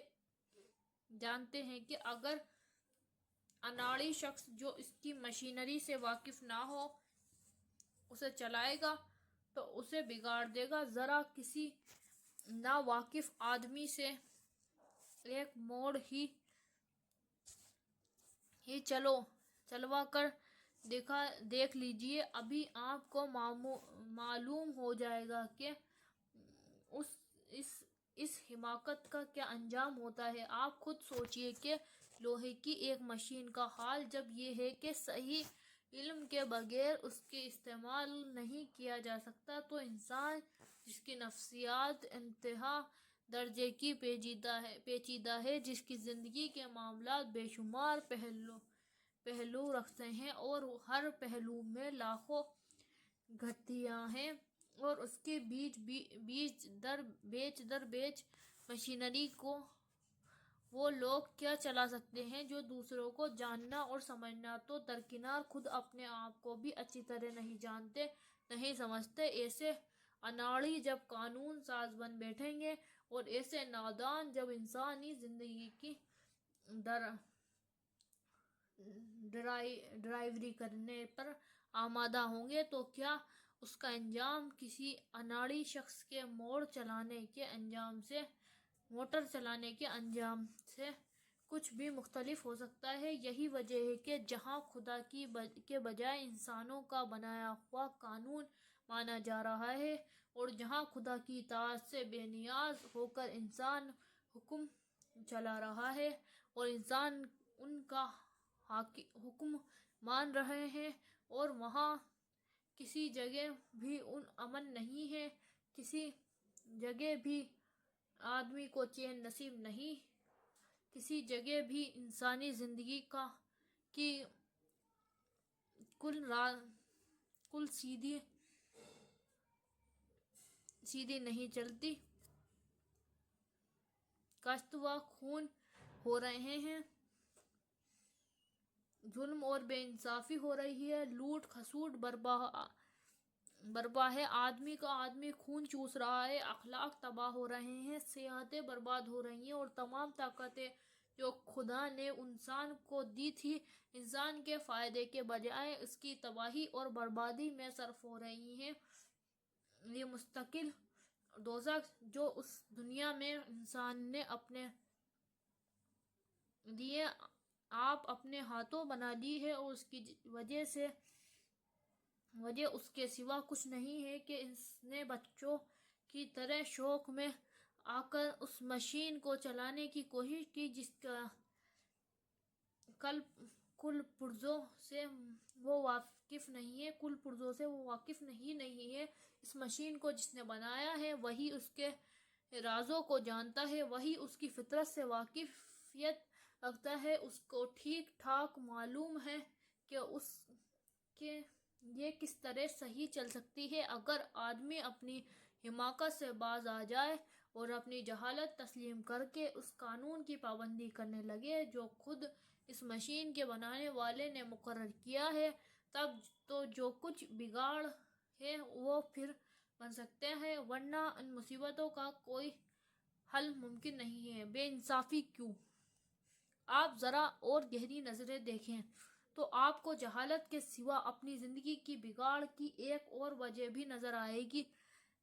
جانتے ہیں کہ اگر اناڑی شخص جو اس کی مشینری سے واقف نہ ہو اسے چلائے گا تو اسے بگاڑ دے گا۔ ذرا کسی ناواقف آدمی سے ایک موڑ ہی چلوا کر دیکھ لیجئے، ابھی آپ کو معلوم ہو جائے گا کہ اس حماقت کا کیا انجام ہوتا ہے۔ آپ خود سوچئے کہ لوہے کی ایک مشین کا حال جب یہ ہے کہ صحیح علم کے بغیر اس کے استعمال نہیں کیا جا سکتا، تو انسان جس کی نفسیات انتہا درجے کی پیچیدہ ہے، جس کی زندگی کے معاملات بے شمار پہلو رکھتے ہیں اور ہر پہلو میں لاکھوں گھٹیاں ہیں، اور اس کے بیچ در بیچ مشینری کو وہ لوگ کیا چلا سکتے ہیں جو دوسروں کو جاننا اور سمجھنا تو درکنار خود اپنے آپ کو بھی اچھی طرح نہیں جانتے، نہیں سمجھتے۔ ایسے اناڑی جب قانون ساز بن بیٹھیں گے اور ایسے نادان جب انسانی زندگی کی ڈرائیوری کرنے پر آمادہ ہوں گے، تو کیا اس کا انجام کسی اناڑی شخص کے موٹر چلانے کے انجام سے کچھ بھی مختلف ہو سکتا ہے؟ یہی وجہ ہے کہ جہاں خدا کے بجائے انسانوں کا بنایا ہوا قانون مانا جا رہا ہے، اور جہاں خدا کی اطاعت سے بے نیاز ہو کر انسان حکم چلا رہا ہے اور انسان ان کا حکم مان رہے ہیں، اور وہاں کسی جگہ بھی امن نہیں ہے، کسی جگہ بھی آدمی کو چین نصیب نہیں کسی جگہ بھی انسانی زندگی کی کل سیدھی نہیں چلتی، کشت و خون ہو رہے ہیں، ظلم اور بے انصافی ہو رہی ہے، لوٹ کھسوٹ برپا ہے، آدمی خون چوس رہا ہے، اخلاق تباہ ہو رہے ہیں، صحتیں برباد ہو رہی ہیں، اور تمام طاقتیں جو خدا نے انسان کو دی تھی انسان کے فائدے کے بجائے اس کی تباہی اور بربادی میں صرف ہو رہی ہیں۔ یہ مستقل دوزخ جو اس دنیا میں انسان نے اپنے لیے آپ اپنے ہاتھوں بنا لی ہے، اور اس کی وجہ اس کے سوا کچھ نہیں ہے کہ اس نے بچوں کی طرح شوق میں آ کر اس مشین کو چلانے کی کوشش کی جس کا کل پرزوں سے وہ واقف نہیں ہے۔ اس مشین کو جس نے بنایا ہے وہی اس کے رازوں کو جانتا ہے، وہی اس کی فطرت سے واقفیت رکھتا ہے، اس کو ٹھیک ٹھاک معلوم ہے کہ یہ کس طرح صحیح چل سکتی ہے۔ اگر آدمی اپنی حماقت سے باز آ جائے اور اپنی جہالت تسلیم کر کے اس قانون کی پابندی کرنے لگے جو خود اس مشین کے بنانے والے نے مقرر کیا ہے، تب تو جو کچھ بگاڑ ہے وہ پھر بن سکتا ہے، ورنہ ان مصیبتوں کا کوئی حل ممکن نہیں ہے۔ بے انصافی کیوں؟ آپ ذرا اور گہری نظریں دیکھیں تو آپ کو جہالت کے سوا اپنی زندگی کی بگاڑ کی ایک اور وجہ بھی نظر آئے گی۔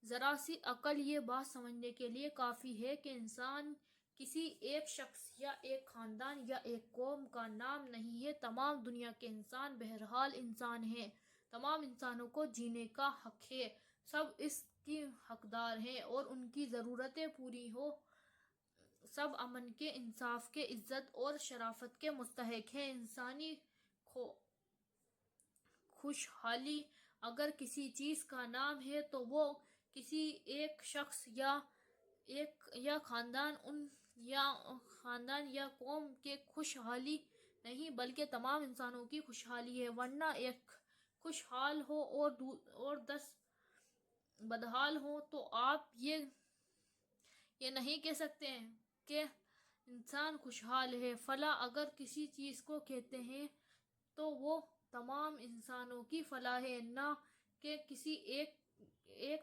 ذرا سی عقل یہ بات سمجھنے کے لیے کافی ہے کہ انسان کسی ایک شخص یا ایک خاندان یا ایک قوم کا نام نہیں ہے، تمام دنیا کے انسان بہرحال انسان ہیں، تمام انسانوں کو جینے کا حق ہے، سب اس کی حقدار ہیں اور ان کی ضرورتیں پوری ہوں، سب امن کے، انصاف کے، عزت اور شرافت کے مستحق ہیں۔ انسانی خوشحالی اگر کسی چیز کا نام ہے تو وہ کسی ایک شخص یا خاندان یا قوم کے خوشحالی نہیں بلکہ تمام انسانوں کی خوشحالی ہے، ورنہ ایک خوشحال ہو اور 10 بدحال ہو تو آپ یہ نہیں کہہ سکتے کہ انسان خوشحال ہے۔ فلاح اگر کسی چیز کو کہتے ہیں تو وہ تمام انسانوں کی فلاح ہے، نہ کہ کسی ایک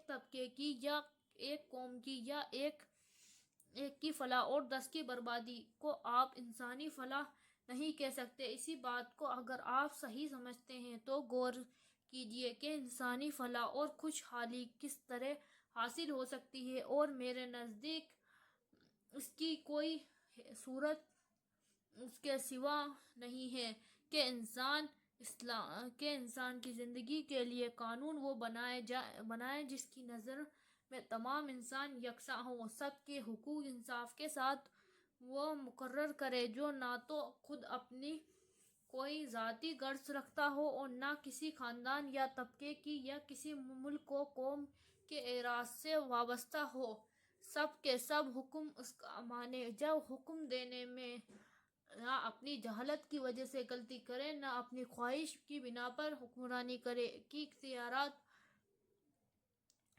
طبقے کی یا ایک قوم کی یا ایک کی فلاح اور 10 کی بربادی کو آپ انسانی فلاح نہیں کہہ سکتے۔ اسی بات کو اگر آپ صحیح سمجھتے ہیں تو غور کیجئے کہ انسانی فلاح اور خوشحالی کس طرح حاصل ہو سکتی ہے، اور میرے نزدیک اس کی کوئی صورت اس کے سوا نہیں ہے کہ انسان کی زندگی کے لیے قانون وہ بنائے جس کی نظر میں تمام انسان یکساں ہوں، سب کے حقوق انصاف کے ساتھ وہ مقرر کرے، جو نہ تو خود اپنی کوئی ذاتی غرض رکھتا ہو اور نہ کسی خاندان یا طبقے کی یا کسی ملک و قوم کے اعراض سے وابستہ ہو، سب کے سب حکم اس کا مانے، جب حکم دینے میں نہ اپنی جہالت کی وجہ سے غلطی کرے، نہ اپنی خواہش کی بنا پر حکمرانی کرے، کی اختیارات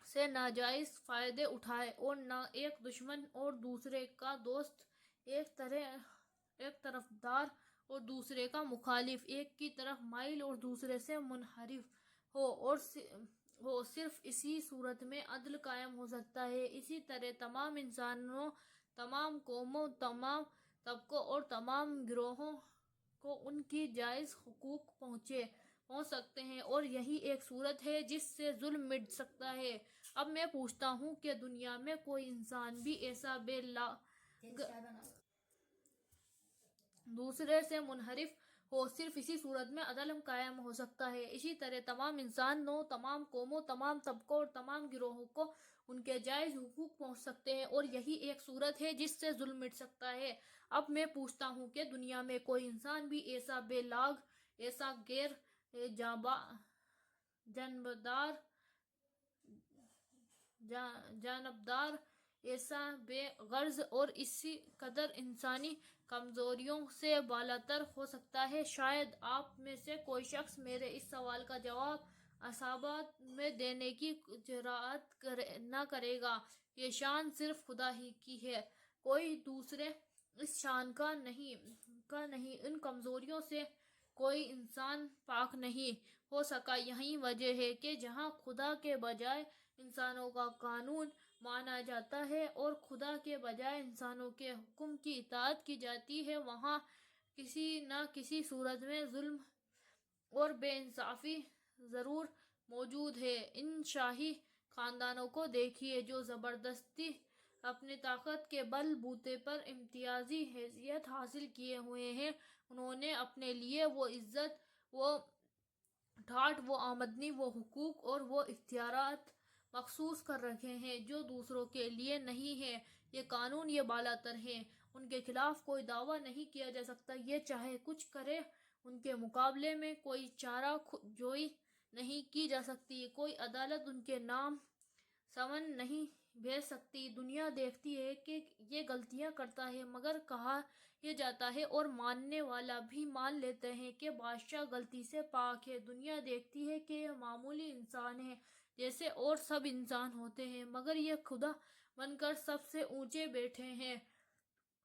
سے ناجائز فائدے اٹھائے، اور نہ ایک دشمن اور دوسرے کا دوست، ایک طرفدار اور دوسرے کا مخالف، ایک کی طرف مائل اور دوسرے سے منحرف ہو، صرف اسی صورت میں عدل قائم ہو سکتا ہے۔ اسی طرح تمام انسانوں، تمام قوموں، تمام طبقوں اور تمام گروہوں کو ان کی جائز حقوق پہنچ سکتے ہیں، اور یہی ایک صورت ہے جس سے ظلم مٹ سکتا ہے۔ اب میں پوچھتا ہوں کہ دنیا میں کوئی انسان بھی ایسا بے لاگ دوسرے سے منحرف ہو، صرف اسی صورت میں عدل قائم ہو سکتا ہے۔ اسی طرح تمام انسانوں، تمام قوموں، تمام طبقوں اور تمام گروہوں کو ان کے جائز حقوق پہنچ سکتے ہیں، اور یہی ایک صورت ہے جس سے ظلم مٹ سکتا ہے۔ اب میں پوچھتا ہوں کہ دنیا میں کوئی انسان بھی ایسا بے لاگ، ایسا غیر جانبدار، ایسا بے غرض اور اسی قدر انسانی کمزوریوں سے بالاتر ہو سکتا ہے؟ شاید آپ میں سے کوئی شخص میرے اس سوال کا جواب اصابت میں دینے کی جرأت نہ کرے گا۔ یہ شان صرف خدا ہی کی ہے، کوئی دوسرے اس شان کا نہیں۔ ان کمزوریوں سے کوئی انسان پاک نہیں ہو سکا۔ یہی وجہ ہے کہ جہاں خدا کے بجائے انسانوں کا قانون مانا جاتا ہے اور خدا کے بجائے انسانوں کے حکم کی اطاعت کی جاتی ہے، وہاں کسی نہ کسی صورت میں ظلم اور بے انصافی ضرور موجود ہے۔ ان شاہی خاندانوں کو دیکھیے جو زبردستی اپنی طاقت کے بل بوتے پر امتیازی حیثیت حاصل کیے ہوئے ہیں۔ انہوں نے اپنے لیے وہ عزت، وہ ٹھاٹھ، وہ آمدنی، وہ حقوق اور وہ اختیارات مخصوص کر رکھے ہیں جو دوسروں کے لیے نہیں ہیں۔ یہ قانون، یہ بالاتر ہیں، ان کے خلاف کوئی دعویٰ نہیں کیا جا سکتا۔ یہ چاہے کچھ کرے، ان کے مقابلے میں کوئی چارہ جوئی نہیں کی جا سکتی، کوئی عدالت ان کے نام سمن نہیں بھیج سکتی۔ دنیا دیکھتی ہے کہ یہ غلطیاں کرتا ہے، مگر کہا یہ جاتا ہے اور ماننے والا بھی مان لیتے ہیں کہ بادشاہ غلطی سے پاک ہے۔ دنیا دیکھتی ہے کہ یہ معمولی انسان ہے، جیسے اور سب انسان ہوتے ہیں، مگر یہ خدا بن کر سب سے اونچے بیٹھے ہیں،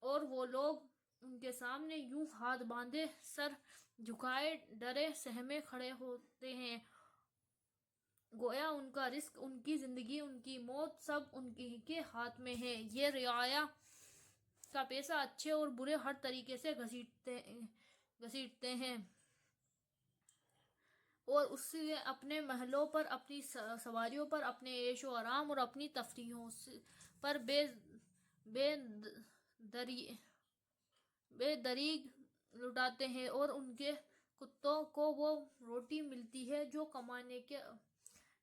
اور وہ لوگ ان کے سامنے یوں ہاتھ باندھے، سر جھکائے، ڈرے سہمے کھڑے ہوتے ہیں، گویا ان کا رزق، ان کی زندگی، ان کی موت سب ان ہی کے ہاتھ میں ہے۔ یہ رعایا کا پیسہ اچھے اور برے ہر طریقے سے گھسیٹتے ہیں اور اس سے اپنے محلوں پر، اپنی سواریوں پر، اپنے عیش و آرام اور اپنی تفریحوں پر بے دریغ لٹاتے ہیں، اور ان کے کتوں کو وہ روٹی ملتی ہے جو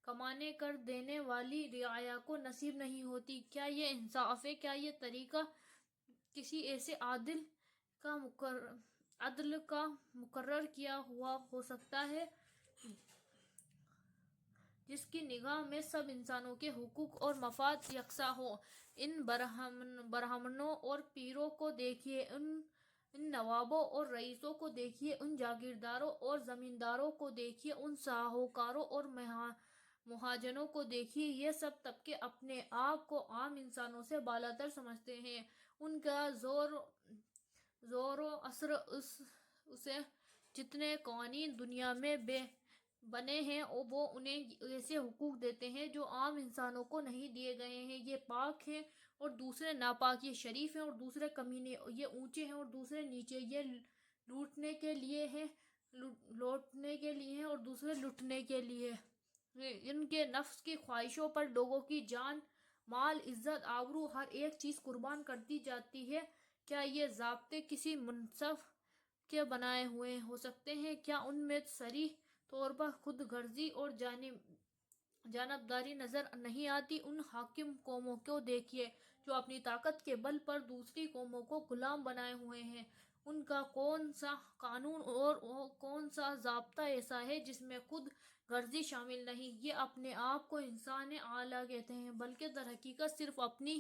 کمانے کر دینے والی رعایا کو نصیب نہیں ہوتی۔ کیا یہ انصاف ہے؟ کیا یہ طریقہ کسی ایسے عادل کا مقرر کیا ہوا ہو سکتا ہے جس کی نگاہ میں سب انسانوں کے حقوق اور مفاد یکساں ہوں؟ ان برہمنوں اور پیروں کو دیکھیے، ان نوابوں اور رئیسوں کو دیکھیے، ان جاگیرداروں اور زمینداروں کو دیکھیے، ان ساہوکاروں اور مہاجنوں کو دیکھیے۔ یہ سب طبقے اپنے آپ کو عام انسانوں سے بالاتر سمجھتے ہیں۔ ان کا زور و اثر اسے جتنے قوانین دنیا میں بنے ہیں وہ انہیں ایسے حقوق دیتے ہیں جو عام انسانوں کو نہیں دیے گئے ہیں۔ یہ پاک ہیں اور دوسرے ناپاک، یہ شریف ہیں اور دوسرے کمینے، یہ اونچے ہیں اور دوسرے نیچے، یہ لوٹنے کے لیے ہیں اور دوسرے لٹنے کے لیے۔ ان کے نفس کی خواہشوں پر لوگوں کی جان، مال، عزت، آبرو، ہر ایک چیز قربان کر دی جاتی ہے۔ کیا یہ ضابطے کسی منصف کے بنائے ہوئے ہو سکتے ہیں؟ کیا ان میں صریح طور پر خود غرضی اور جانبداری نظر نہیں آتی؟ ان حاکم قوموں کو دیکھیے جو اپنی طاقت کے بل پر دوسری قوموں کو غلام بنائے ہوئے ہیں۔ ان کا کون سا قانون اور کون سا ضابطہ ایسا ہے جس میں خود غرضی شامل نہیں؟ یہ اپنے آپ کو انسان اعلیٰ کہتے ہیں، بلکہ در حقیقت صرف اپنے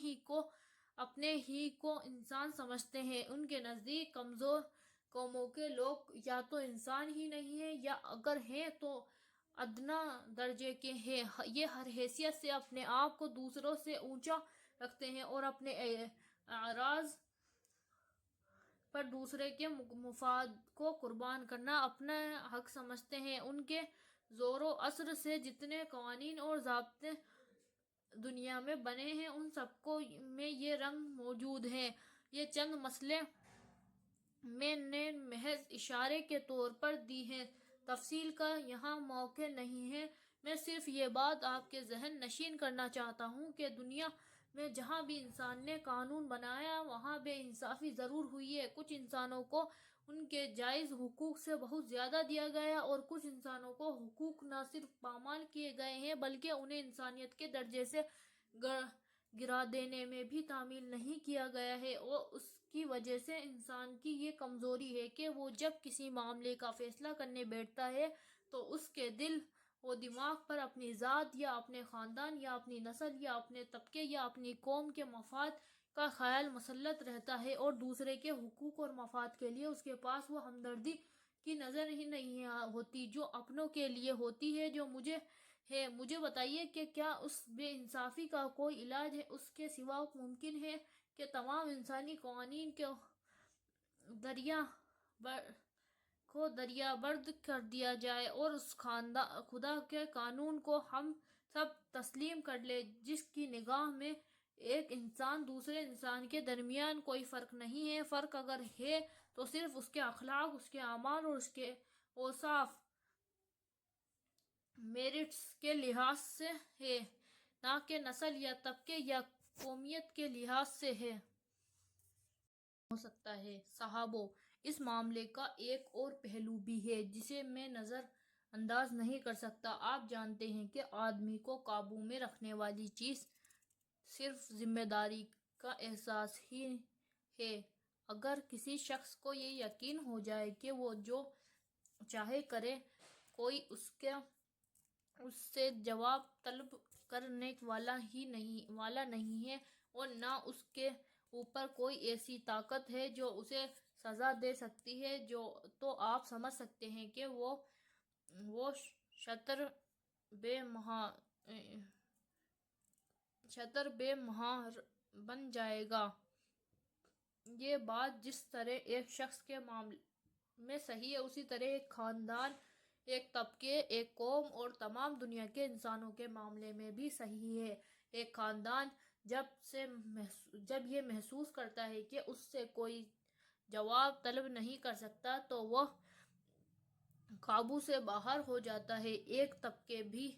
ہی کو انسان سمجھتے ہیں۔ ان کے نزدیک کمزور قوموں کے لوگ یا تو انسان ہی نہیں ہیں، یا اگر ہیں تو ادنیٰ درجے کے ہیں۔ یہ ہر حیثیت سے اپنے آپ کو دوسروں سے اونچا رکھتے ہیں اور اپنے اعراض پر دوسرے کے مفاد کو قربان کرنا اپنا حق سمجھتے ہیں۔ ان کے زور و اثر سے جتنے قوانین اور ضابطے دنیا میں بنے ہیں ان سب میں یہ رنگ موجود ہے۔ یہ چند مثالیں میں نے محض اشارے کے طور پر دی ہیں، تفصیل کا یہاں موقع نہیں ہے۔ میں صرف یہ بات آپ کے ذہن نشین کرنا چاہتا ہوں کہ دنیا میں جہاں بھی انسان نے قانون بنایا وہاں بے انصافی ضرور ہوئی ہے۔ کچھ انسانوں کو ان کے جائز حقوق سے بہت زیادہ دیا گیا، اور کچھ انسانوں کو حقوق نہ صرف پامال کیے گئے ہیں بلکہ انہیں انسانیت کے درجے سے گرا دینے میں بھی تعمیل نہیں کیا گیا ہے۔ اور اس کی وجہ سے انسان کی یہ کمزوری ہے کہ وہ جب کسی معاملے کا فیصلہ کرنے بیٹھتا ہے تو اس کے دل وہ دماغ پر اپنی ذات یا اپنے خاندان یا اپنی نسل یا اپنے طبقے یا اپنی قوم کے مفاد کا خیال مسلط رہتا ہے، اور دوسرے کے حقوق اور مفاد کے لیے اس کے پاس وہ ہمدردی کی نظر ہی نہیں ہوتی جو اپنوں کے لیے ہوتی ہے جو مجھے بتائیے کہ کیا اس بے انصافی کا کوئی علاج ہے؟ اس کے سوا ممکن ہے کہ تمام انسانی قوانین کو دریا برد کر دیا جائے اور اس خدا کے قانون کو ہم سب تسلیم کر لیں، جس کی نگاہ میں ایک انسان دوسرے انسان کے درمیان کوئی فرق نہیں ہے۔ فرق اگر ہے تو صرف اس کے اخلاق، اس کے اعمال اور اس کے اوصاف میرٹس کے لحاظ سے ہے، نہ کہ نسل یا طبقے یا قومیت کے لحاظ سے ہے۔ ہو سکتا ہے صاحبو، اس معاملے کا ایک اور پہلو بھی ہے جسے میں نظر انداز نہیں کر سکتا۔ آپ جانتے ہیں کہ آدمی کو قابو میں رکھنے والی چیز صرف ذمہ داری کا احساس ہی ہے۔ اگر کسی شخص کو یہ یقین ہو جائے کہ وہ جو چاہے کرے، کوئی اس سے جواب طلب کرنے والا نہیں ہے، اور نہ اس کے اوپر کوئی ایسی طاقت ہے جو اسے سزا دے سکتی ہے، تو آپ سمجھ سکتے ہیں کہ وہ شتر بے مہار بن جائے گا۔ یہ بات جس طرح ایک شخص کے معاملے میں صحیح ہے، اسی طرح ایک خاندان، ایک طبقے، ایک قوم اور تمام دنیا کے انسانوں کے معاملے میں بھی صحیح ہے۔ ایک خاندان جب یہ محسوس کرتا ہے کہ اس سے کوئی جواب طلب نہیں کر سکتا تو وہ قابو سے باہر ہو جاتا ہے۔ ایک طبقے بھی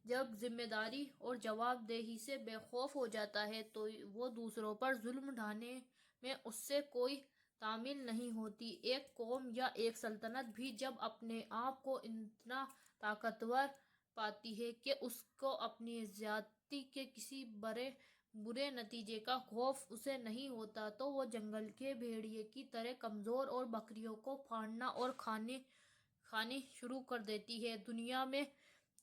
جب ذمہ داری اور جواب دہی سے بے خوف ہو جاتا ہے تو وہ دوسروں پر ظلم ڈھانے میں اس سے کوئی تامل نہیں ہوتی۔ ایک قوم یا ایک سلطنت بھی جب اپنے آپ کو اتنا طاقتور پاتی ہے کہ اس کو اپنی زیادتی کے کسی برے نتیجے کا خوف اسے نہیں ہوتا، تو وہ جنگل کے بھیڑیے کی طرح کمزور اور بکریوں کو پھاڑنا اور کھانی شروع کر دیتی ہے۔ دنیا میں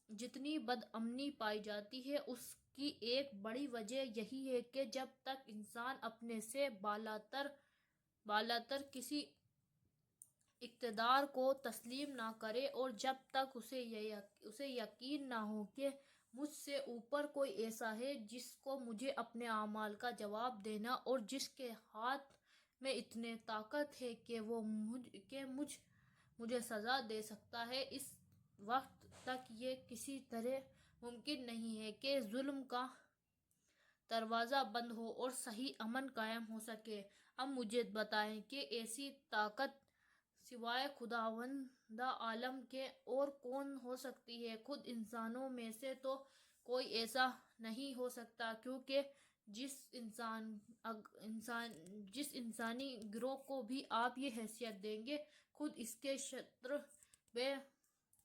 جتنی بد امنی پائی جاتی ہے، اس کی ایک بڑی وجہ یہی ہے کہ جب تک انسان اپنے سے بالاتر کسی اقتدار کو تسلیم نہ کرے، اور جب تک اسے یقین نہ ہو کہ مجھ سے اوپر کوئی ایسا ہے جس کو مجھے اپنے اعمال کا جواب دینا اور جس کے ہاتھ میں اتنی طاقت ہے کہ وہ مجھے سزا دے سکتا ہے، اس وقت تک یہ کسی طرح ممکن نہیں ہے کہ ظلم کا دروازہ بند ہو اور صحیح امن قائم ہو سکے۔ اب مجھے بتائیں کہ ایسی طاقت سوائے خداوند عالم کے اور کون ہو سکتی ہے؟ خود انسانوں میں سے تو کوئی ایسا نہیں ہو سکتا، کیونکہ جس انسانی گروہ کو بھی آپ یہ حیثیت دیں گے، خود اس کے شتر بے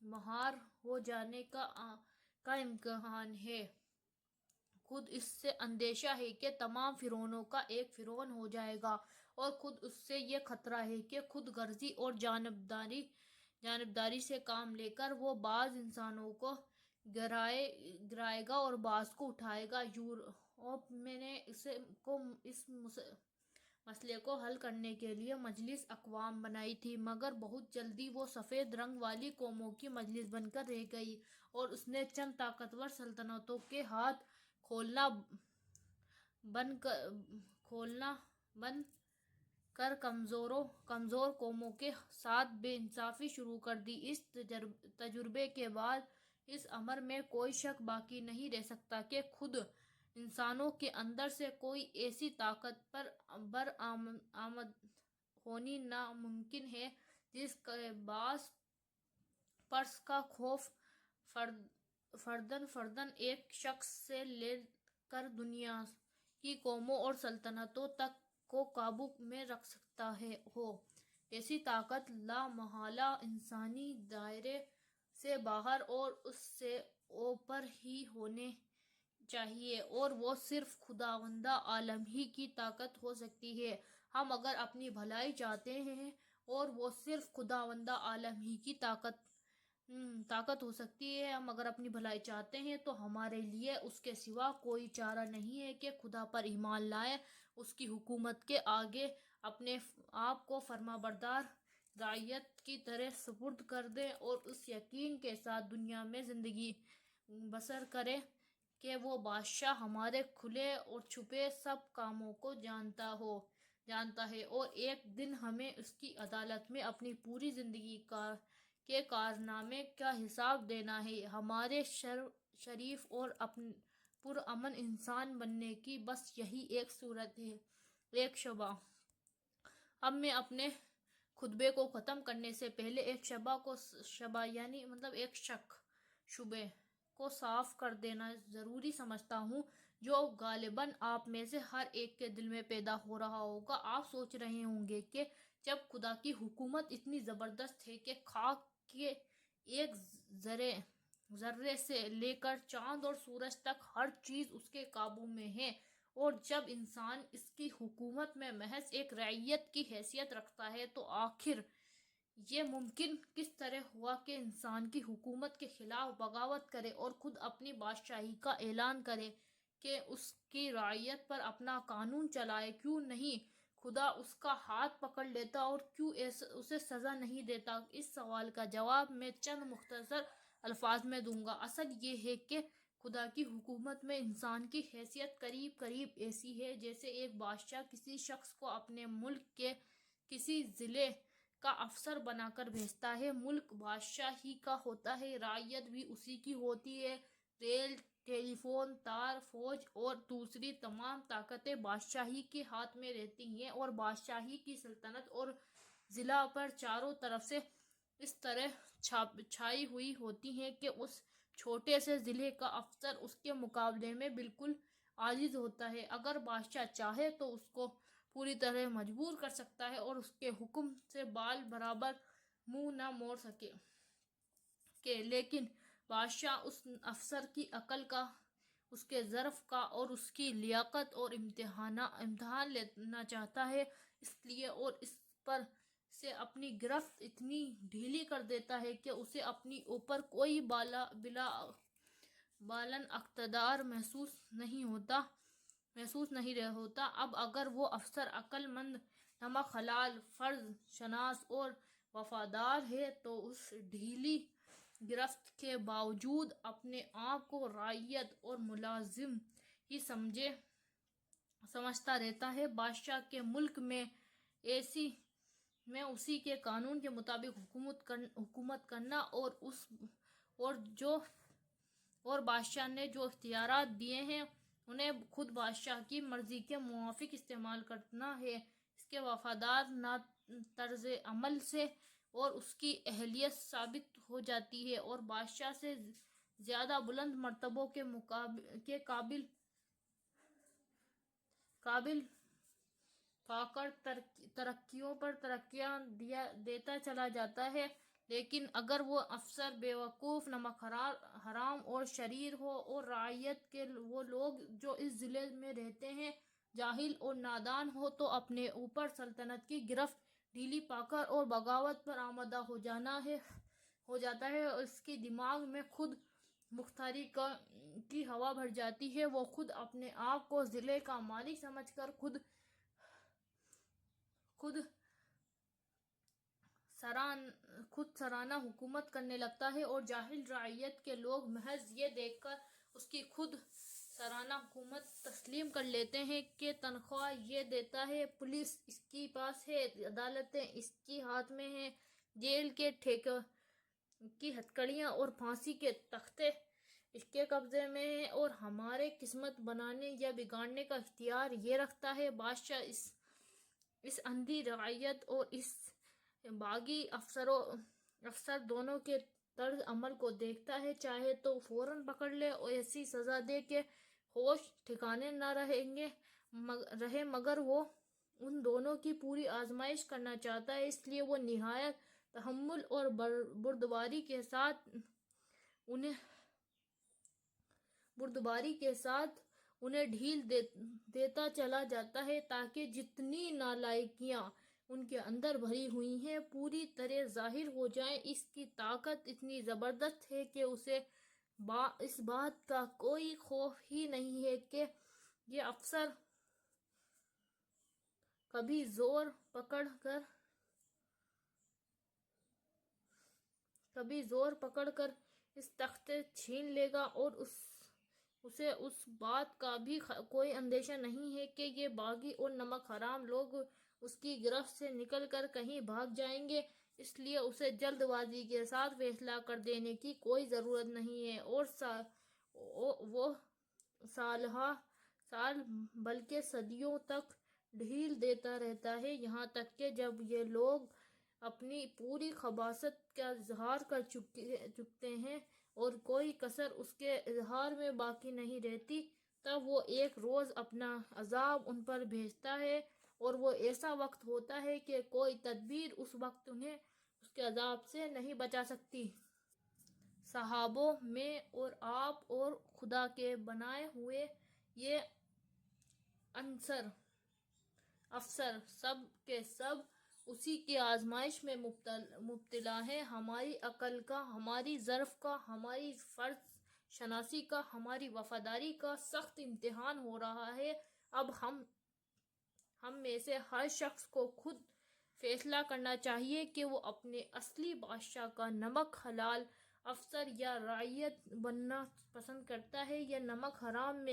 مہار ہو جانے کا امکان ہے۔ خود اس سے اندیشہ ہے کہ تمام فرعونوں کا ایک فرعون ہو جائے گا، اور خود اس سے یہ خطرہ ہے کہ خود غرضی اور جانبداری سے کام لے کر وہ بعض انسانوں کو گرائے گا اور بعض کو اٹھائے گا۔ یورپ نے اس مسئلے کو حل کرنے کے لیے مجلس اقوام بنائی تھی، مگر بہت جلدی وہ سفید رنگ والی قوموں کی مجلس بن کر رہ گئی، اور اس نے چند طاقتور سلطنتوں کے ہاتھ کھولنا بند کر کمزور قوموں کے ساتھ بے انصافی شروع کر دی۔ اس تجربے کے بعد اس امر میں کوئی شک باقی نہیں رہ سکتا کہ خود انسانوں کے اندر سے کوئی ایسی طاقت پر برآمد ہونی ناممکن ہے جس کے باعث پرس کا خوف فرداً ایک شخص سے لے کر دنیا کی قوموں اور سلطنتوں تک کو قابو میں رکھ سکتا ہو۔ ایسی طاقت لا محالہ انسانی دائرے سے باہر اور اس سے اوپر ہی ہونی چاہیے، اور وہ صرف خداوند عالم ہی کی طاقت ہو سکتی ہے۔ ہم اگر اپنی بھلائی چاہتے ہیں اور وہ صرف خداوند عالم ہی کی طاقت طاقت ہو سکتی ہے، ہم اگر اپنی بھلائی چاہتے ہیں تو ہمارے لیے اس کے سوا کوئی چارہ نہیں ہے کہ خدا پر ایمان لائیں، اس کی حکومت کے آگے اپنے آپ کو فرما بردار رعیت کی طرح سپرد کر دیں اور اس یقین کے ساتھ دنیا میں زندگی بسر کریں کہ وہ بادشاہ ہمارے کھلے اور چھپے سب کاموں کو جانتا ہے اور ایک دن ہمیں اس کی عدالت میں اپنی پوری زندگی کے کارنامے کا حساب دینا ہے۔ ہمارے شریف اور پرامن انسان بننے کی بس یہی ایک صورت ہے۔ ایک اب میں اپنے خطبے کو ختم کرنے سے پہلے ایک شبے کو صاف کر دینا ضروری سمجھتا ہوں، جو غالباً آپ میں سے ہر ایک کے دل میں پیدا ہو رہا ہوگا۔ آپ سوچ رہے ہوں گے کہ جب خدا کی حکومت اتنی زبردست ہے کہ خاک کے ایک ذرے سے لے کر چاند اور سورج تک ہر چیز اس کے قابو میں ہے، اور جب انسان اس کی حکومت میں محض ایک رعیت کی حیثیت رکھتا ہے، تو آخر یہ ممکن کس طرح ہوا کہ انسان کی حکومت کے خلاف بغاوت کرے اور خود اپنی بادشاہی کا اعلان کرے کہ اس کی رعیت پر اپنا قانون چلائے؟ کیوں نہیں خدا اس کا ہاتھ پکڑ لیتا اور کیوں اسے سزا نہیں دیتا؟ اس سوال کا جواب میں چند مختصر الفاظ میں دوں گا۔ اصل یہ ہے کہ خدا کی حکومت میں انسان کی حیثیت قریب قریب ایسی ہے جیسے ایک بادشاہ کسی شخص کو اپنے ملک کے کسی ضلع کا افسر بنا کر بھیجتا ہے۔ ملک بادشاہ ہی کا ہوتا ہے، رعیت بھی اسی کی ہوتی ہے۔ ریل، ٹیلی فون، تار، فوج اور دوسری تمام طاقتیں بادشاہی کے ہاتھ میں رہتی ہیں، اور بادشاہی کی سلطنت اور ضلع پر چاروں طرف سے اس طرح چھائی ہوئی ہوتی ہے کہ اس چھوٹے سے ضلع کا افسر اس کے مقابلے میں بالکل عاجز ہوتا ہے۔ اگر بادشاہ چاہے تو اس کو پوری طرح مجبور کر سکتا ہے اور اس کے حکم سے بال برابر منہ نہ موڑ سکے، لیکن بادشاہ اس افسر کی عقل کا، اس کے ظرف کا اور اس کی لیاقت اور امتحان لینا چاہتا ہے، اس لیے اور اس پر سے اپنی گرفت اتنی ڈھیلی کر دیتا ہے کہ اسے اپنی اوپر کوئی بلا بالن اقتدار محسوس نہیں ہوتا۔ اب اگر وہ افسر عقل مند، نمک حلال، فرض شناس اور وفادار ہے تو اس ڈھیلی گرفت کے باوجود اپنے آپ کو رعیت اور ملازم ہی سمجھتا رہتا ہے۔ بادشاہ کے ملک میں اسی کے قانون کے مطابق حکومت کرنا اور بادشاہ نے جو اختیارات دیے ہیں انہیں خود بادشاہ کی مرضی کے موافق استعمال کرنا ہے۔ اس کے وفادار نہ طرز عمل سے اور اس کی اہلیت ثابت ہو جاتی ہے، اور بادشاہ سے زیادہ بلند مرتبوں کے قابل پا کر ترقیوں پر ترقیاں دیتا چلا جاتا ہے۔ لیکن اگر وہ افسر بیوقوف، نمک حرام اور شریر ہو، اور رعیت کے وہ لوگ جو اس ضلع میں رہتے ہیں جاہل اور نادان ہو، تو اپنے اوپر سلطنت کی گرفت ڈھیلی پا کر اور بغاوت پر آمادہ ہو جاتا ہے، اور اس کے دماغ میں خود مختاری کی ہوا بھر جاتی ہے۔ وہ خود اپنے آپ کو ضلع کا مالک سمجھ کر خود سرانہ حکومت کرنے لگتا ہے، اور جاہل رعیت کے لوگ محض یہ دیکھ کر اس کی خود سرانہ حکومت تسلیم کر لیتے ہیں کہ تنخواہ یہ دیتا ہے، پولیس اس کے پاس ہے، عدالتیں اس کے ہاتھ میں ہیں، جیل کے ٹھیکے کی ہتھکڑیاں اور پھانسی کے تختے اس کے قبضے میں ہیں، اور ہماری قسمت بنانے یا بگاڑنے کا اختیار یہ رکھتا ہے۔ بادشاہ اس اندھی رعیت اور اس باغی افسر دونوں کے طرز عمل کو دیکھتا ہے، چاہے تو فوراً پکڑ لے اور ایسی سزا دے کہ ہوش ٹھکانے نہ رہے، مگر وہ ان دونوں کی پوری آزمائش کرنا چاہتا ہے، اس لیے وہ نہایت تحمل اور بردباری کے ساتھ انہیں ڈھیل دیتا چلا جاتا ہے، تاکہ جتنی نالائکیاں ان کے اندر بھری ہوئی ہیں پوری طرح ظاہر ہو جائیں۔ اس کی طاقت اتنی زبردست ہے کہ اسے اس بات کا کوئی خوف ہی نہیں ہے کہ یہ افسر کبھی زور پکڑ کر اس تخت چھین لے گا، اور اسے اس بات کا بھی کوئی اندیشہ نہیں ہے کہ یہ باغی اور نمک حرام لوگ اس کی گرفت سے نکل کر کہیں بھاگ جائیں گے۔ اس لیے اسے جلد بازی کے ساتھ فیصلہ کر دینے کی کوئی ضرورت نہیں ہے، اور وہ سال بلکہ صدیوں تک ڈھیل دیتا رہتا ہے، یہاں تک کہ جب یہ لوگ اپنی پوری خباثت کا اظہار کر چکتے ہیں اور کوئی کسر اس کے اظہار میں باقی نہیں رہتی، تب وہ ایک روز اپنا عذاب ان پر بھیجتا ہے، اور وہ ایسا وقت ہوتا ہے کہ کوئی تدبیر اس وقت انہیں اس کے عذاب سے نہیں بچا سکتی۔ صحابوں میں اور آپ اور خدا کے بنائے ہوئے یہ افسر سب کے سب اسی کی آزمائش میں مبتلا ہیں۔ ہماری عقل کا، ہماری ظرف کا، ہماری فرض شناسی کا، ہماری وفاداری کا سخت امتحان ہو رہا ہے۔ اب ہم میں سے ہر شخص کو خود فیصلہ کرنا چاہیے کہ وہ اپنے اصلی بادشاہ کا نمک حلال افسر یا رعیت بننا پسند کرتا ہے، یا نمک حرام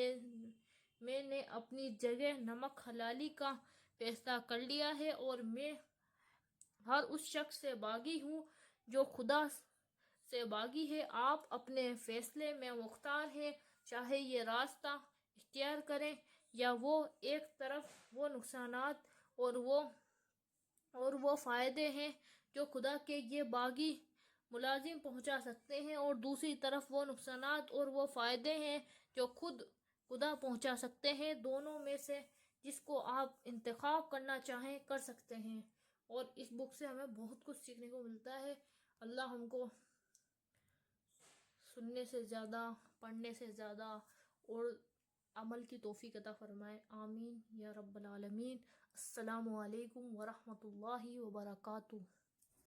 میں نے اپنی جگہ نمک حلالی کا فیصلہ کر لیا ہے، اور میں ہر اس شخص سے باغی ہوں جو خدا سے باغی ہے۔ آپ اپنے فیصلے میں مختار ہیں، چاہے یہ راستہ اختیار کریں یا وہ ایک طرف وہ نقصانات اور وہ فائدے ہیں جو خدا کے یہ باغی ملازم پہنچا سکتے ہیں، اور دوسری طرف وہ نقصانات اور وہ فائدے ہیں جو خود خدا پہنچا سکتے ہیں۔ دونوں میں سے جس کو آپ انتخاب کرنا چاہیں کر سکتے ہیں۔ اور اس بک سے ہمیں بہت کچھ سیکھنے کو ملتا ہے۔ اللہ ہم کو سننے سے زیادہ، پڑھنے سے زیادہ اور عمل کی توفیق عطا فرمائے، آمین یا رب العالمین۔ السلام علیکم ورحمۃ اللہ وبرکاتہ۔